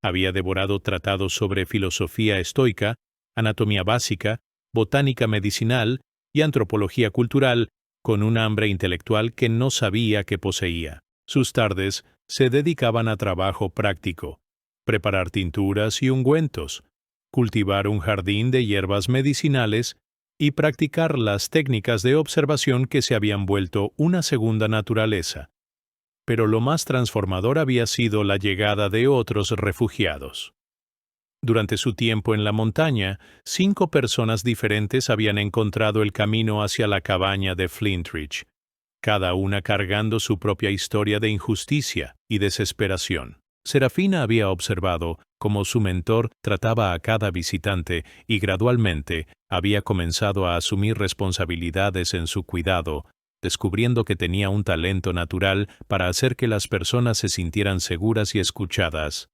Había devorado tratados sobre filosofía estoica, anatomía básica, botánica medicinal y antropología cultural, con un hambre intelectual que no sabía que poseía. Sus tardes se dedicaban a trabajo práctico, preparar tinturas y ungüentos, cultivar un jardín de hierbas medicinales y practicar las técnicas de observación que se habían vuelto una segunda naturaleza. Pero lo más transformador había sido la llegada de otros refugiados. Durante su tiempo en la montaña, 5 personas diferentes habían encontrado el camino hacia la cabaña de Flintridge, cada una cargando su propia historia de injusticia y desesperación. Serafina había observado cómo su mentor trataba a cada visitante y gradualmente había comenzado a asumir responsabilidades en su cuidado, descubriendo que tenía un talento natural para hacer que las personas se sintieran seguras y escuchadas.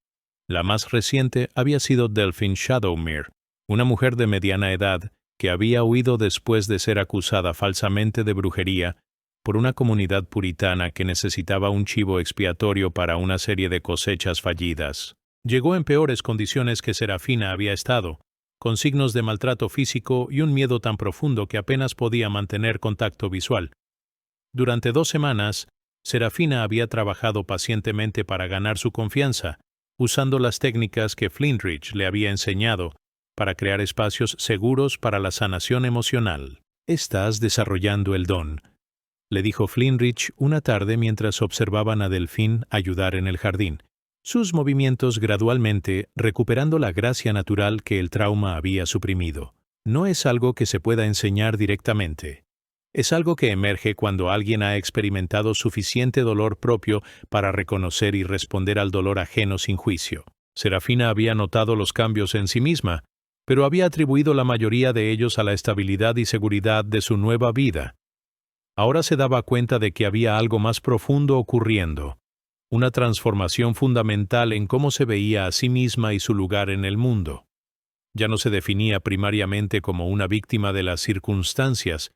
La más reciente había sido Delphine Shadowmere, una mujer de mediana edad que había huido después de ser acusada falsamente de brujería por una comunidad puritana que necesitaba un chivo expiatorio para una serie de cosechas fallidas. Llegó en peores condiciones que Serafina había estado, con signos de maltrato físico y un miedo tan profundo que apenas podía mantener contacto visual. Durante 2 semanas, Serafina había trabajado pacientemente para ganar su confianza, usando las técnicas que Flintridge le había enseñado para crear espacios seguros para la sanación emocional. «Estás desarrollando el don», le dijo Flintridge una tarde mientras observaban a Delphine ayudar en el jardín, sus movimientos gradualmente recuperando la gracia natural que el trauma había suprimido. No es algo que se pueda enseñar directamente. Es algo que emerge cuando alguien ha experimentado suficiente dolor propio para reconocer y responder al dolor ajeno sin juicio. Serafina había notado los cambios en sí misma, pero había atribuido la mayoría de ellos a la estabilidad y seguridad de su nueva vida. Ahora se daba cuenta de que había algo más profundo ocurriendo, una transformación fundamental en cómo se veía a sí misma y su lugar en el mundo. Ya no se definía primariamente como una víctima de las circunstancias,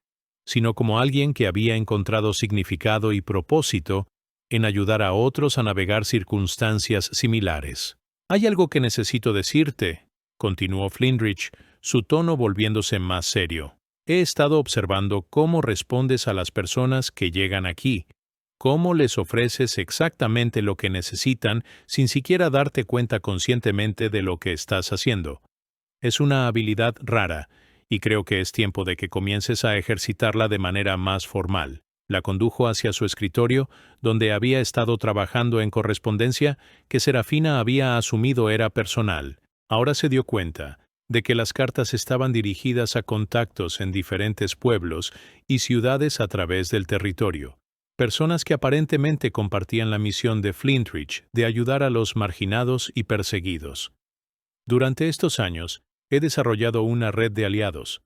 sino como alguien que había encontrado significado y propósito en ayudar a otros a navegar circunstancias similares. «Hay algo que necesito decirte», continuó Flintridge, su tono volviéndose más serio. «He estado observando cómo respondes a las personas que llegan aquí, cómo les ofreces exactamente lo que necesitan sin siquiera darte cuenta conscientemente de lo que estás haciendo. Es una habilidad rara, y creo que es tiempo de que comiences a ejercitarla de manera más formal». La condujo hacia su escritorio, donde había estado trabajando en correspondencia que Serafina había asumido era personal. Ahora se dio cuenta de que las cartas estaban dirigidas a contactos en diferentes pueblos y ciudades a través del territorio, personas que aparentemente compartían la misión de Flintridge de ayudar a los marginados y perseguidos. Durante estos años, he desarrollado una red de aliados,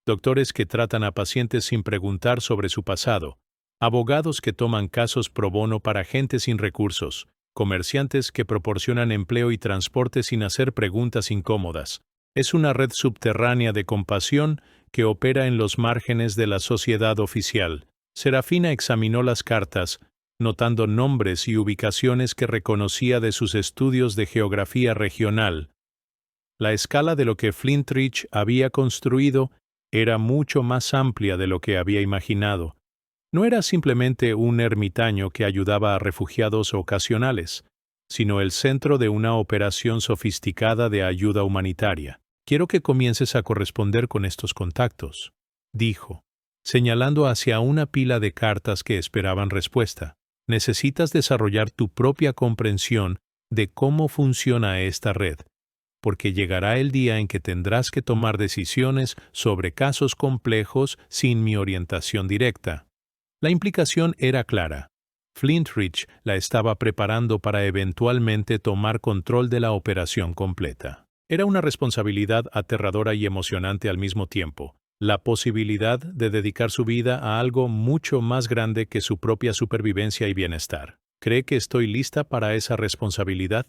doctores que tratan a pacientes sin preguntar sobre su pasado, abogados que toman casos pro bono para gente sin recursos, comerciantes que proporcionan empleo y transporte sin hacer preguntas incómodas. Es una red subterránea de compasión que opera en los márgenes de la sociedad oficial, Serafina examinó las cartas, notando nombres y ubicaciones que reconocía de sus estudios de geografía regional. La escala de lo que Flintridge había construido era mucho más amplia de lo que había imaginado. No era simplemente un ermitaño que ayudaba a refugiados ocasionales, sino el centro de una operación sofisticada de ayuda humanitaria. Quiero que comiences a corresponder con estos contactos, dijo, señalando hacia una pila de cartas que esperaban respuesta. Necesitas desarrollar tu propia comprensión de cómo funciona esta red, porque llegará el día en que tendrás que tomar decisiones sobre casos complejos sin mi orientación directa. La implicación era clara. Flintridge la estaba preparando para eventualmente tomar control de la operación completa. Era una responsabilidad aterradora y emocionante al mismo tiempo. La posibilidad de dedicar su vida a algo mucho más grande que su propia supervivencia y bienestar. ¿Cree que estoy lista para esa responsabilidad?,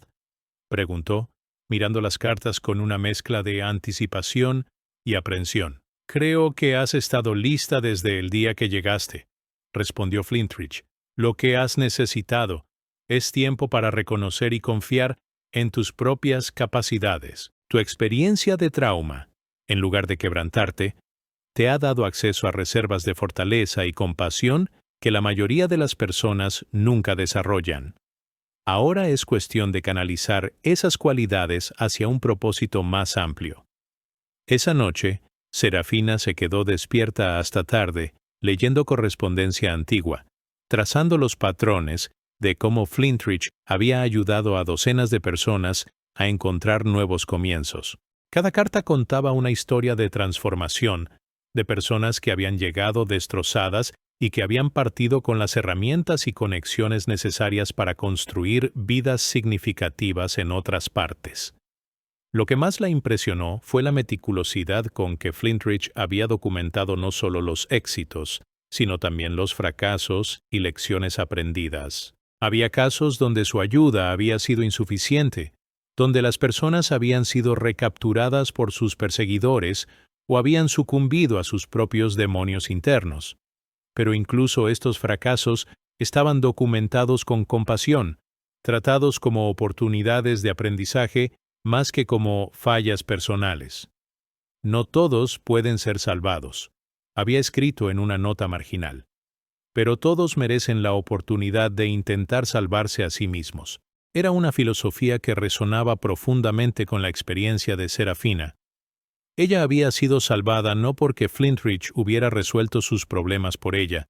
preguntó, mirando las cartas con una mezcla de anticipación y aprensión. Creo que has estado lista desde el día que llegaste, respondió Flintridge. Lo que has necesitado es tiempo para reconocer y confiar en tus propias capacidades. Tu experiencia de trauma, en lugar de quebrantarte, te ha dado acceso a reservas de fortaleza y compasión que la mayoría de las personas nunca desarrollan. Ahora es cuestión de canalizar esas cualidades hacia un propósito más amplio. Esa noche, Serafina se quedó despierta hasta tarde, leyendo correspondencia antigua, trazando los patrones de cómo Flintridge había ayudado a docenas de personas a encontrar nuevos comienzos. Cada carta contaba una historia de transformación, de personas que habían llegado destrozadas y que habían partido con las herramientas y conexiones necesarias para construir vidas significativas en otras partes. Lo que más la impresionó fue la meticulosidad con que Flintridge había documentado no solo los éxitos, sino también los fracasos y lecciones aprendidas. Había casos donde su ayuda había sido insuficiente, donde las personas habían sido recapturadas por sus perseguidores o habían sucumbido a sus propios demonios internos. Pero incluso estos fracasos estaban documentados con compasión, tratados como oportunidades de aprendizaje más que como fallas personales. No todos pueden ser salvados, había escrito en una nota marginal. Pero todos merecen la oportunidad de intentar salvarse a sí mismos. Era una filosofía que resonaba profundamente con la experiencia de Serafina. Ella había sido salvada no porque Flintridge hubiera resuelto sus problemas por ella,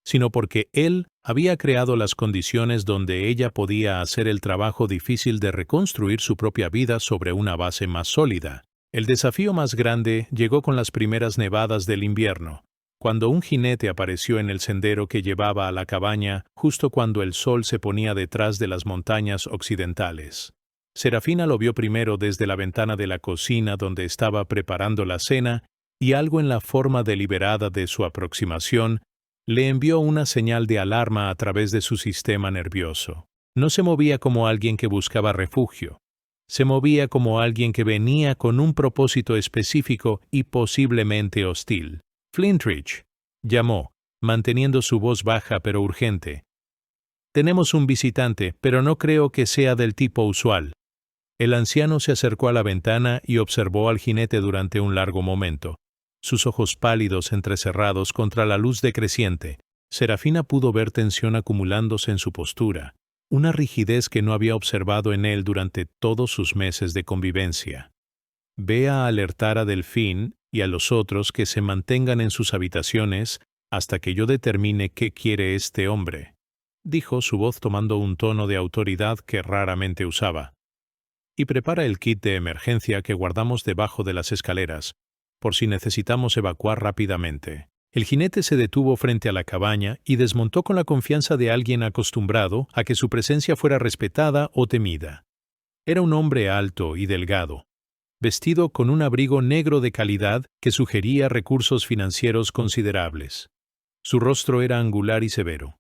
sino porque él había creado las condiciones donde ella podía hacer el trabajo difícil de reconstruir su propia vida sobre una base más sólida. El desafío más grande llegó con las primeras nevadas del invierno, cuando un jinete apareció en el sendero que llevaba a la cabaña justo cuando el sol se ponía detrás de las montañas occidentales. Serafina lo vio primero desde la ventana de la cocina donde estaba preparando la cena y algo en la forma deliberada de su aproximación le envió una señal de alarma a través de su sistema nervioso. No se movía como alguien que buscaba refugio. Se movía como alguien que venía con un propósito específico y posiblemente hostil. Flintridge llamó, manteniendo su voz baja pero urgente. Tenemos un visitante, pero no creo que sea del tipo usual. El anciano se acercó a la ventana y observó al jinete durante un largo momento, sus ojos pálidos entrecerrados contra la luz decreciente. Serafina pudo ver tensión acumulándose en su postura, una rigidez que no había observado en él durante todos sus meses de convivencia. Ve a alertar a Delfín y a los otros que se mantengan en sus habitaciones hasta que yo determine qué quiere este hombre, dijo su voz tomando un tono de autoridad que raramente usaba. Y prepara el kit de emergencia que guardamos debajo de las escaleras, por si necesitamos evacuar rápidamente. El jinete se detuvo frente a la cabaña y desmontó con la confianza de alguien acostumbrado a que su presencia fuera respetada o temida. Era un hombre alto y delgado, vestido con un abrigo negro de calidad que sugería recursos financieros considerables. Su rostro era angular y severo,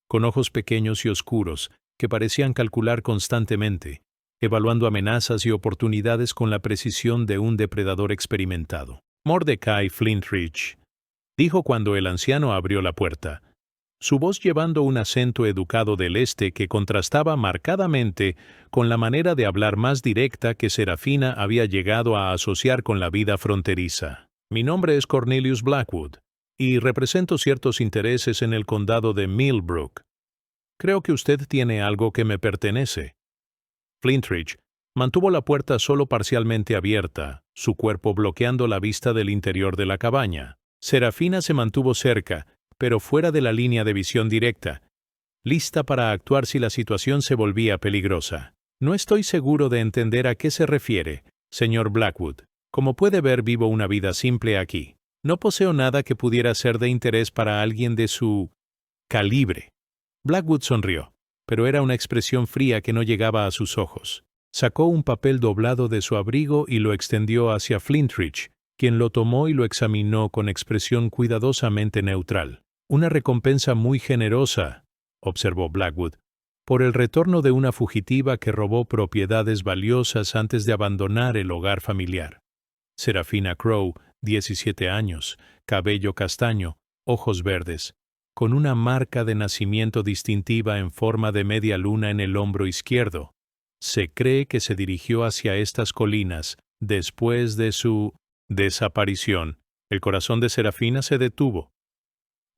con ojos pequeños y oscuros que parecían calcular constantemente, evaluando amenazas y oportunidades con la precisión de un depredador experimentado. Mordecai Flintridge, dijo cuando el anciano abrió la puerta, su voz llevando un acento educado del este que contrastaba marcadamente con la manera de hablar más directa que Serafina había llegado a asociar con la vida fronteriza. Mi nombre es Cornelius Blackwood, y represento ciertos intereses en el condado de Millbrook. Creo que usted tiene algo que me pertenece. Flintridge mantuvo la puerta solo parcialmente abierta, su cuerpo bloqueando la vista del interior de la cabaña. Serafina se mantuvo cerca, pero fuera de la línea de visión directa, lista para actuar si la situación se volvía peligrosa. No estoy seguro de entender a qué se refiere, señor Blackwood. Como puede ver, vivo una vida simple aquí. No poseo nada que pudiera ser de interés para alguien de su calibre. Blackwood sonrió, pero era una expresión fría que no llegaba a sus ojos. Sacó un papel doblado de su abrigo y lo extendió hacia Flintridge, quien lo tomó y lo examinó con expresión cuidadosamente neutral. Una recompensa muy generosa, observó Blackwood, por el retorno de una fugitiva que robó propiedades valiosas antes de abandonar el hogar familiar. Serafina Crowe, 17 años, cabello castaño, ojos verdes, con una marca de nacimiento distintiva en forma de media luna en el hombro izquierdo. Se cree que se dirigió hacia estas colinas después de su desaparición. El corazón de Serafina se detuvo.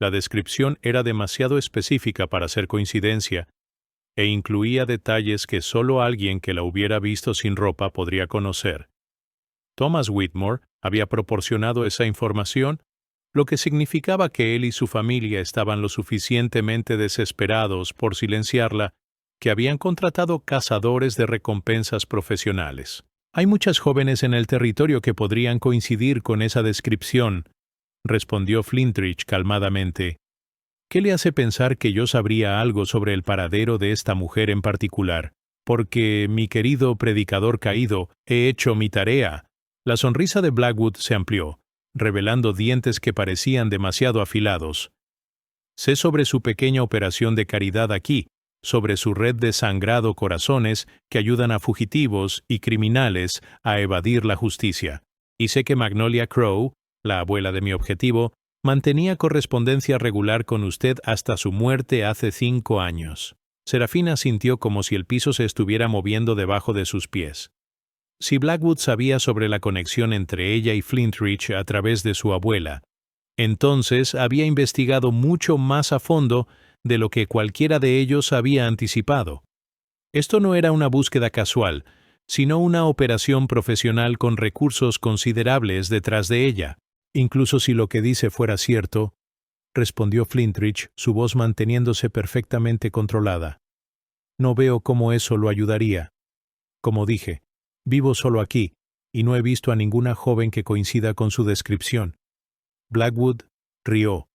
La descripción era demasiado específica para ser coincidencia, e incluía detalles que solo alguien que la hubiera visto sin ropa podría conocer. Thomas Whitmore había proporcionado esa información, lo que significaba que él y su familia estaban lo suficientemente desesperados por silenciarla que habían contratado cazadores de recompensas profesionales. Hay muchas jóvenes en el territorio que podrían coincidir con esa descripción, respondió Flintridge calmadamente. ¿Qué le hace pensar que yo sabría algo sobre el paradero de esta mujer en particular? Porque, mi querido predicador caído, he hecho mi tarea. La sonrisa de Blackwood se amplió, revelando dientes que parecían demasiado afilados. Sé sobre su pequeña operación de caridad aquí, sobre su red de sangrado corazones que ayudan a fugitivos y criminales a evadir la justicia. Y sé que Magnolia Crowe, la abuela de mi objetivo, mantenía correspondencia regular con usted hasta su muerte hace 5 años. Serafina sintió como si el piso se estuviera moviendo debajo de sus pies. Si Blackwood sabía sobre la conexión entre ella y Flintridge a través de su abuela, entonces había investigado mucho más a fondo de lo que cualquiera de ellos había anticipado. Esto no era una búsqueda casual, sino una operación profesional con recursos considerables detrás de ella. Incluso si lo que dice fuera cierto, respondió Flintridge, su voz manteniéndose perfectamente controlada. No veo cómo eso lo ayudaría. Como dije, vivo solo aquí, y no he visto a ninguna joven que coincida con su descripción. Blackwood rió,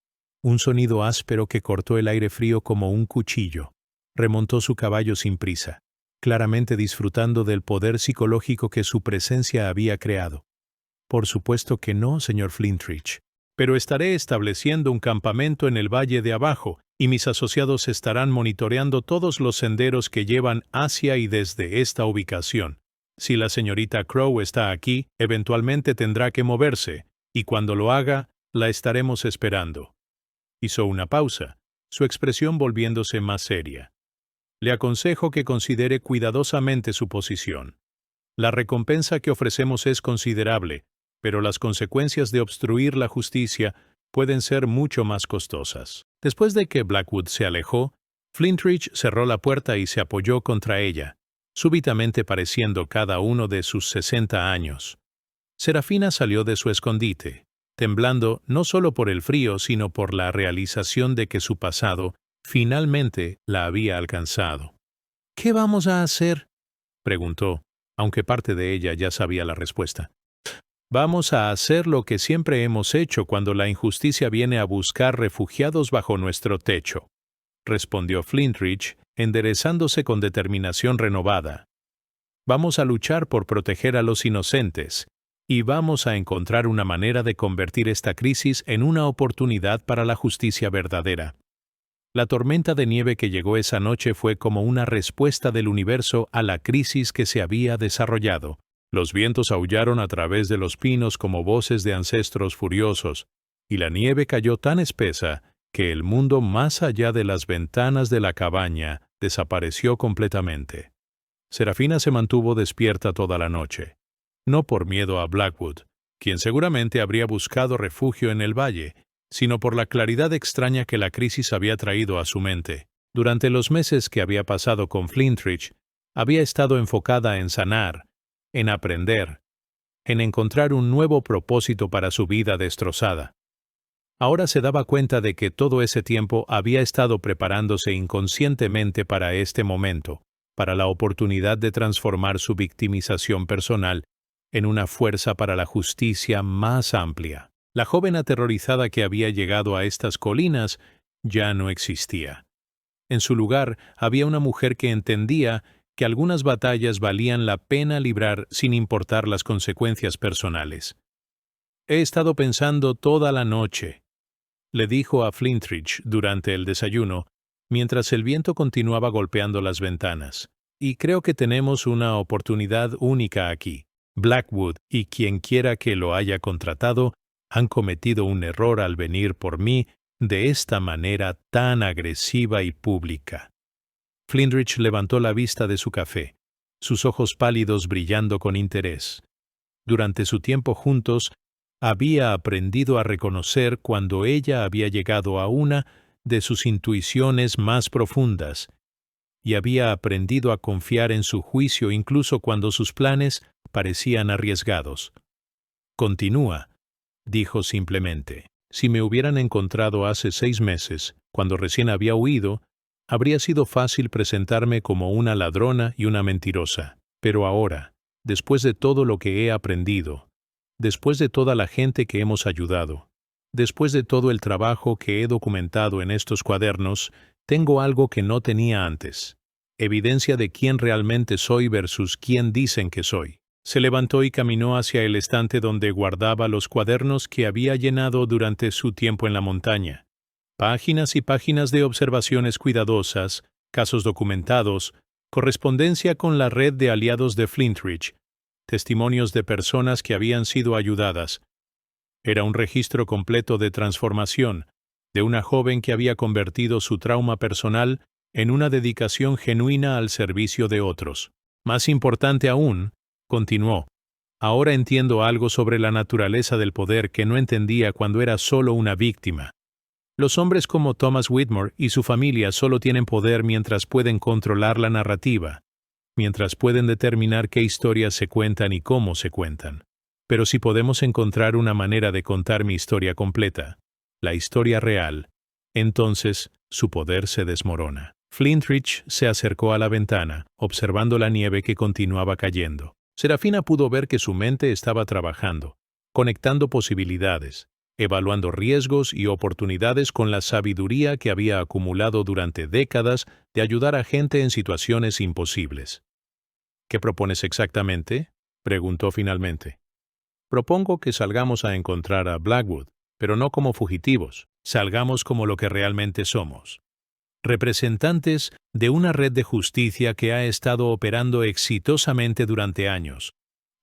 un sonido áspero que cortó el aire frío como un cuchillo. Remontó su caballo sin prisa, claramente disfrutando del poder psicológico que su presencia había creado. Por supuesto que no, señor Flintridge. Pero estaré estableciendo un campamento en el valle de abajo, y mis asociados estarán monitoreando todos los senderos que llevan hacia y desde esta ubicación. Si la señorita Crowe está aquí, eventualmente tendrá que moverse, y cuando lo haga, la estaremos esperando. Hizo una pausa, su expresión volviéndose más seria. Le aconsejo que considere cuidadosamente su posición. La recompensa que ofrecemos es considerable, pero las consecuencias de obstruir la justicia pueden ser mucho más costosas. Después de que Blackwood se alejó, Flintridge cerró la puerta y se apoyó contra ella, súbitamente pareciendo cada uno de sus 60 años. Serafina salió de su escondite, temblando no solo por el frío, sino por la realización de que su pasado finalmente la había alcanzado. ¿Qué vamos a hacer?, preguntó, aunque parte de ella ya sabía la respuesta. Vamos a hacer lo que siempre hemos hecho cuando la injusticia viene a buscar refugiados bajo nuestro techo, respondió Flintridge, enderezándose con determinación renovada. Vamos a luchar por proteger a los inocentes, y vamos a encontrar una manera de convertir esta crisis en una oportunidad para la justicia verdadera. La tormenta de nieve que llegó esa noche fue como una respuesta del universo a la crisis que se había desarrollado. Los vientos aullaron a través de los pinos como voces de ancestros furiosos, y la nieve cayó tan espesa que el mundo más allá de las ventanas de la cabaña desapareció completamente. Serafina se mantuvo despierta toda la noche, no por miedo a Blackwood, quien seguramente habría buscado refugio en el valle, sino por la claridad extraña que la crisis había traído a su mente. Durante los meses que había pasado con Flintridge, había estado enfocada en sanar, en aprender, en encontrar un nuevo propósito para su vida destrozada. Ahora se daba cuenta de que todo ese tiempo había estado preparándose inconscientemente para este momento, para la oportunidad de transformar su victimización personal en una fuerza para la justicia más amplia. La joven aterrorizada que había llegado a estas colinas ya no existía. En su lugar había una mujer que entendía que algunas batallas valían la pena librar sin importar las consecuencias personales. «He estado pensando toda la noche», le dijo a Flintridge durante el desayuno, mientras el viento continuaba golpeando las ventanas. «Y creo que tenemos una oportunidad única aquí. Blackwood y quien quiera que lo haya contratado han cometido un error al venir por mí de esta manera tan agresiva y pública». Flintridge levantó la vista de su café, sus ojos pálidos brillando con interés. Durante su tiempo juntos, había aprendido a reconocer cuando ella había llegado a una de sus intuiciones más profundas, y había aprendido a confiar en su juicio incluso cuando sus planes parecían arriesgados. «Continúa», dijo simplemente. «Si me hubieran encontrado hace 6 meses, cuando recién había huido, habría sido fácil presentarme como una ladrona y una mentirosa. Pero ahora, después de todo lo que he aprendido, después de toda la gente que hemos ayudado, después de todo el trabajo que he documentado en estos cuadernos, tengo algo que no tenía antes. Evidencia de quién realmente soy versus quién dicen que soy». Se levantó y caminó hacia el estante donde guardaba los cuadernos que había llenado durante su tiempo en la montaña. Páginas y páginas de observaciones cuidadosas, casos documentados, correspondencia con la red de aliados de Flintridge, testimonios de personas que habían sido ayudadas. Era un registro completo de transformación, de una joven que había convertido su trauma personal en una dedicación genuina al servicio de otros. Más importante aún, continuó, ahora entiendo algo sobre la naturaleza del poder que no entendía cuando era solo una víctima. Los hombres como Thomas Whitmore y su familia solo tienen poder mientras pueden controlar la narrativa, mientras pueden determinar qué historias se cuentan y cómo se cuentan. Pero si podemos encontrar una manera de contar mi historia completa, la historia real, entonces su poder se desmorona. Flintridge se acercó a la ventana, observando la nieve que continuaba cayendo. Serafina pudo ver que su mente estaba trabajando, conectando posibilidades, evaluando riesgos y oportunidades con la sabiduría que había acumulado durante décadas de ayudar a gente en situaciones imposibles. «¿Qué propones exactamente?», preguntó finalmente. «Propongo que salgamos a encontrar a Blackwood, pero no como fugitivos, salgamos como lo que realmente somos. Representantes de una red de justicia que ha estado operando exitosamente durante años,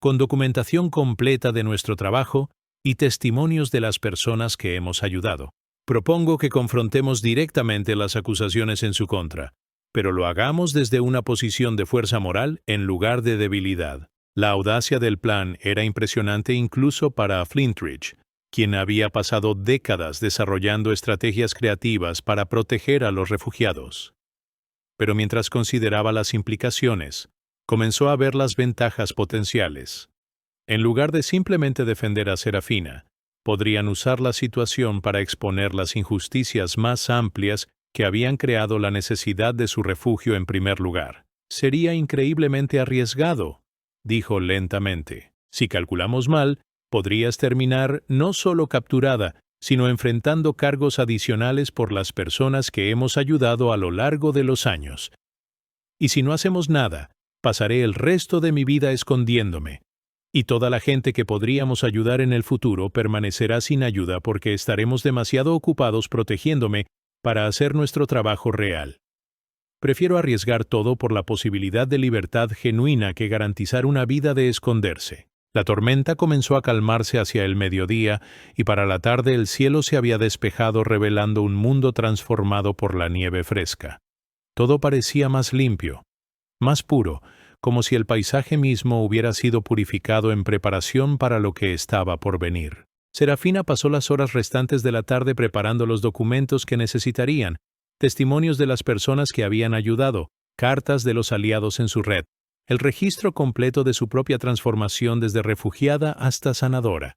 con documentación completa de nuestro trabajo y testimonios de las personas que hemos ayudado. Propongo que confrontemos directamente las acusaciones en su contra, pero lo hagamos desde una posición de fuerza moral en lugar de debilidad». La audacia del plan era impresionante incluso para Flintridge, quien había pasado décadas desarrollando estrategias creativas para proteger a los refugiados. Pero mientras consideraba las implicaciones, comenzó a ver las ventajas potenciales. En lugar de simplemente defender a Serafina, podrían usar la situación para exponer las injusticias más amplias que habían creado la necesidad de su refugio en primer lugar. «Sería increíblemente arriesgado», dijo lentamente. «Si calculamos mal, podrías terminar no solo capturada, sino enfrentando cargos adicionales por las personas que hemos ayudado a lo largo de los años. Y si no hacemos nada, pasaré el resto de mi vida escondiéndome. Y toda la gente que podríamos ayudar en el futuro permanecerá sin ayuda porque estaremos demasiado ocupados protegiéndome para hacer nuestro trabajo real. Prefiero arriesgar todo por la posibilidad de libertad genuina que garantizar una vida de esconderse». La tormenta comenzó a calmarse hacia el mediodía y para la tarde el cielo se había despejado revelando un mundo transformado por la nieve fresca. Todo parecía más limpio, más puro, como si el paisaje mismo hubiera sido purificado en preparación para lo que estaba por venir. Serafina pasó las horas restantes de la tarde preparando los documentos que necesitarían, testimonios de las personas que habían ayudado, cartas de los aliados en su red, el registro completo de su propia transformación desde refugiada hasta sanadora.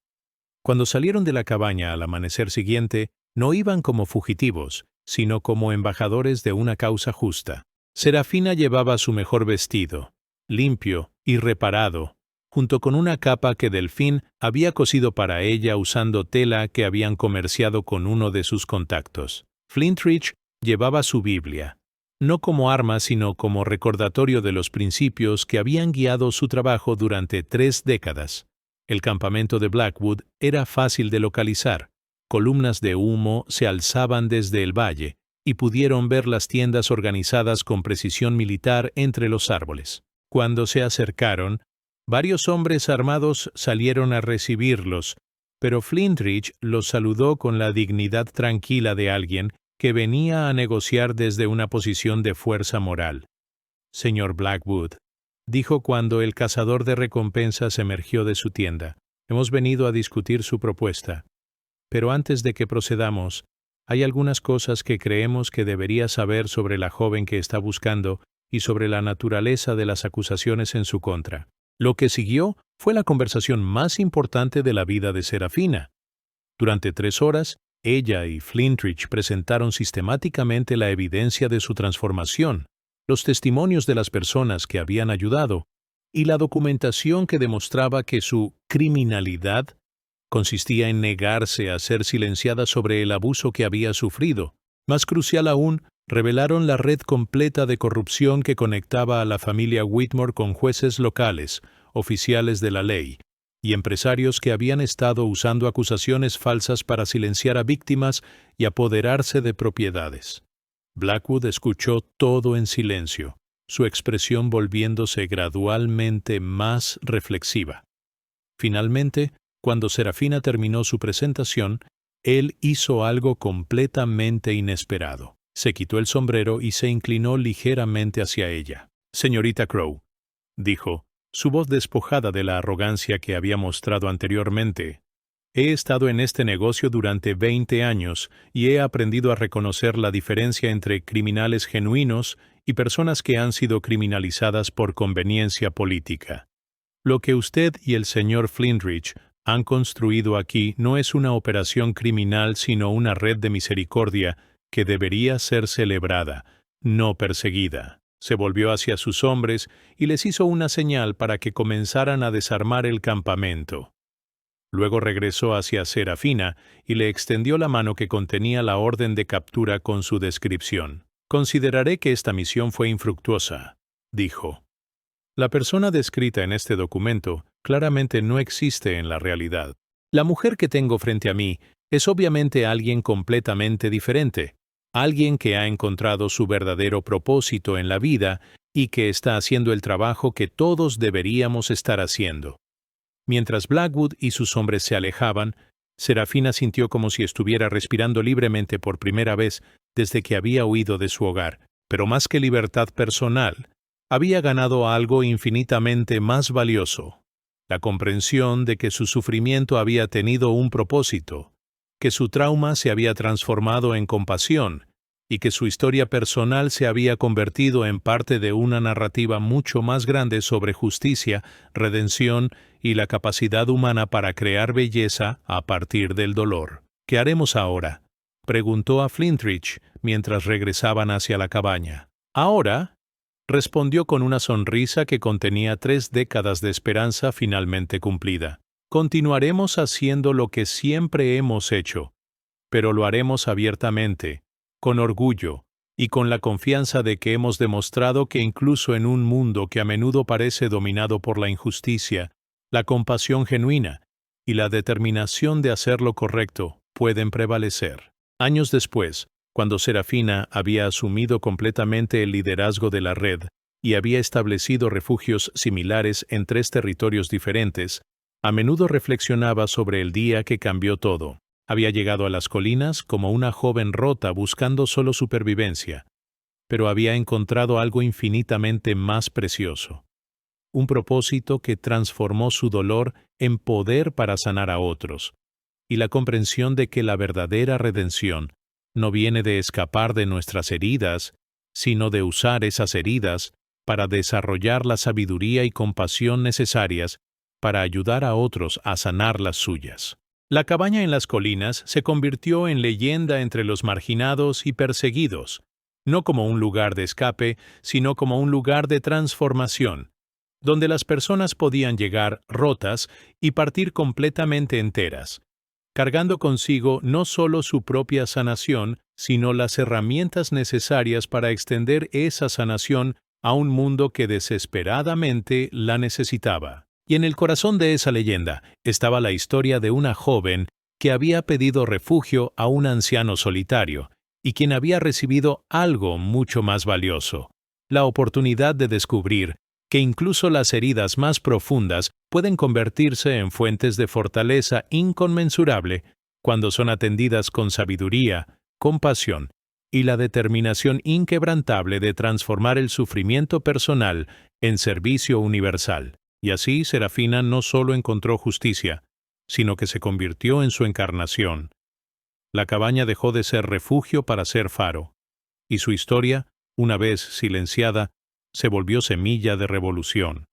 Cuando salieron de la cabaña al amanecer siguiente, no iban como fugitivos, sino como embajadores de una causa justa. Serafina llevaba su mejor vestido, limpio y reparado, junto con una capa que Delfín había cosido para ella usando tela que habían comerciado con uno de sus contactos. Flintridge llevaba su Biblia, no como arma sino como recordatorio de los principios que habían guiado su trabajo durante 3 décadas. El campamento de Blackwood era fácil de localizar. Columnas de humo se alzaban desde el valle, y pudieron ver las tiendas organizadas con precisión militar entre los árboles. Cuando se acercaron, varios hombres armados salieron a recibirlos, pero Flintridge los saludó con la dignidad tranquila de alguien que venía a negociar desde una posición de fuerza moral. «Señor Blackwood», dijo cuando el cazador de recompensas emergió de su tienda, «hemos venido a discutir su propuesta. Pero antes de que procedamos, hay algunas cosas que creemos que debería saber sobre la joven que está buscando y sobre la naturaleza de las acusaciones en su contra». Lo que siguió fue la conversación más importante de la vida de Serafina. Durante 3 horas, ella y Flintridge presentaron sistemáticamente la evidencia de su transformación, los testimonios de las personas que habían ayudado y la documentación que demostraba que su criminalidad consistía en negarse a ser silenciada sobre el abuso que había sufrido. Más crucial aún, revelaron la red completa de corrupción que conectaba a la familia Whitmore con jueces locales, oficiales de la ley, y empresarios que habían estado usando acusaciones falsas para silenciar a víctimas y apoderarse de propiedades. Blackwood escuchó todo en silencio, su expresión volviéndose gradualmente más reflexiva. Finalmente, cuando Serafina terminó su presentación, él hizo algo completamente inesperado. Se quitó el sombrero y se inclinó ligeramente hacia ella. «Señorita Crowe», dijo, su voz despojada de la arrogancia que había mostrado anteriormente, «he estado en este negocio durante 20 años y he aprendido a reconocer la diferencia entre criminales genuinos y personas que han sido criminalizadas por conveniencia política. Lo que usted y el señor Flintridge han construido aquí no es una operación criminal sino una red de misericordia que debería ser celebrada, no perseguida». Se volvió hacia sus hombres y les hizo una señal para que comenzaran a desarmar el campamento. Luego regresó hacia Serafina y le extendió la mano que contenía la orden de captura con su descripción. «Consideraré que esta misión fue infructuosa», dijo. «La persona descrita en este documento claramente no existe en la realidad. La mujer que tengo frente a mí es obviamente alguien completamente diferente, alguien que ha encontrado su verdadero propósito en la vida y que está haciendo el trabajo que todos deberíamos estar haciendo». Mientras Blackwood y sus hombres se alejaban, Serafina sintió como si estuviera respirando libremente por primera vez desde que había huido de su hogar, pero más que libertad personal, había ganado algo infinitamente más valioso: la comprensión de que su sufrimiento había tenido un propósito, que su trauma se había transformado en compasión y que su historia personal se había convertido en parte de una narrativa mucho más grande sobre justicia, redención y la capacidad humana para crear belleza a partir del dolor. «¿Qué haremos ahora?», preguntó a Flintridge mientras regresaban hacia la cabaña. «Ahora», respondió con una sonrisa que contenía 3 décadas de esperanza finalmente cumplida. «Continuaremos haciendo lo que siempre hemos hecho, pero lo haremos abiertamente, con orgullo y con la confianza de que hemos demostrado que incluso en un mundo que a menudo parece dominado por la injusticia, la compasión genuina y la determinación de hacer lo correcto pueden prevalecer». Años después, cuando Serafina había asumido completamente el liderazgo de la red y había establecido refugios similares en 3 territorios diferentes, A menudo reflexionaba sobre el día que cambió todo. Había llegado a las colinas como una joven rota buscando solo supervivencia, pero había encontrado algo infinitamente más precioso. Un propósito que transformó su dolor en poder para sanar a otros, y la comprensión de que la verdadera redención no viene de escapar de nuestras heridas, sino de usar esas heridas para desarrollar la sabiduría y compasión necesarias para ayudar a otros a sanar las suyas. La cabaña en las colinas se convirtió en leyenda entre los marginados y perseguidos, no como un lugar de escape, sino como un lugar de transformación, donde las personas podían llegar rotas y partir completamente enteras, cargando consigo no solo su propia sanación, sino las herramientas necesarias para extender esa sanación a un mundo que desesperadamente la necesitaba. Y en el corazón de esa leyenda estaba la historia de una joven que había pedido refugio a un anciano solitario y quien había recibido algo mucho más valioso: la oportunidad de descubrir que incluso las heridas más profundas pueden convertirse en fuentes de fortaleza inconmensurable cuando son atendidas con sabiduría, compasión y la determinación inquebrantable de transformar el sufrimiento personal en servicio universal. Y así Serafina no solo encontró justicia, sino que se convirtió en su encarnación. La cabaña dejó de ser refugio para ser faro, y su historia, una vez silenciada, se volvió semilla de revolución.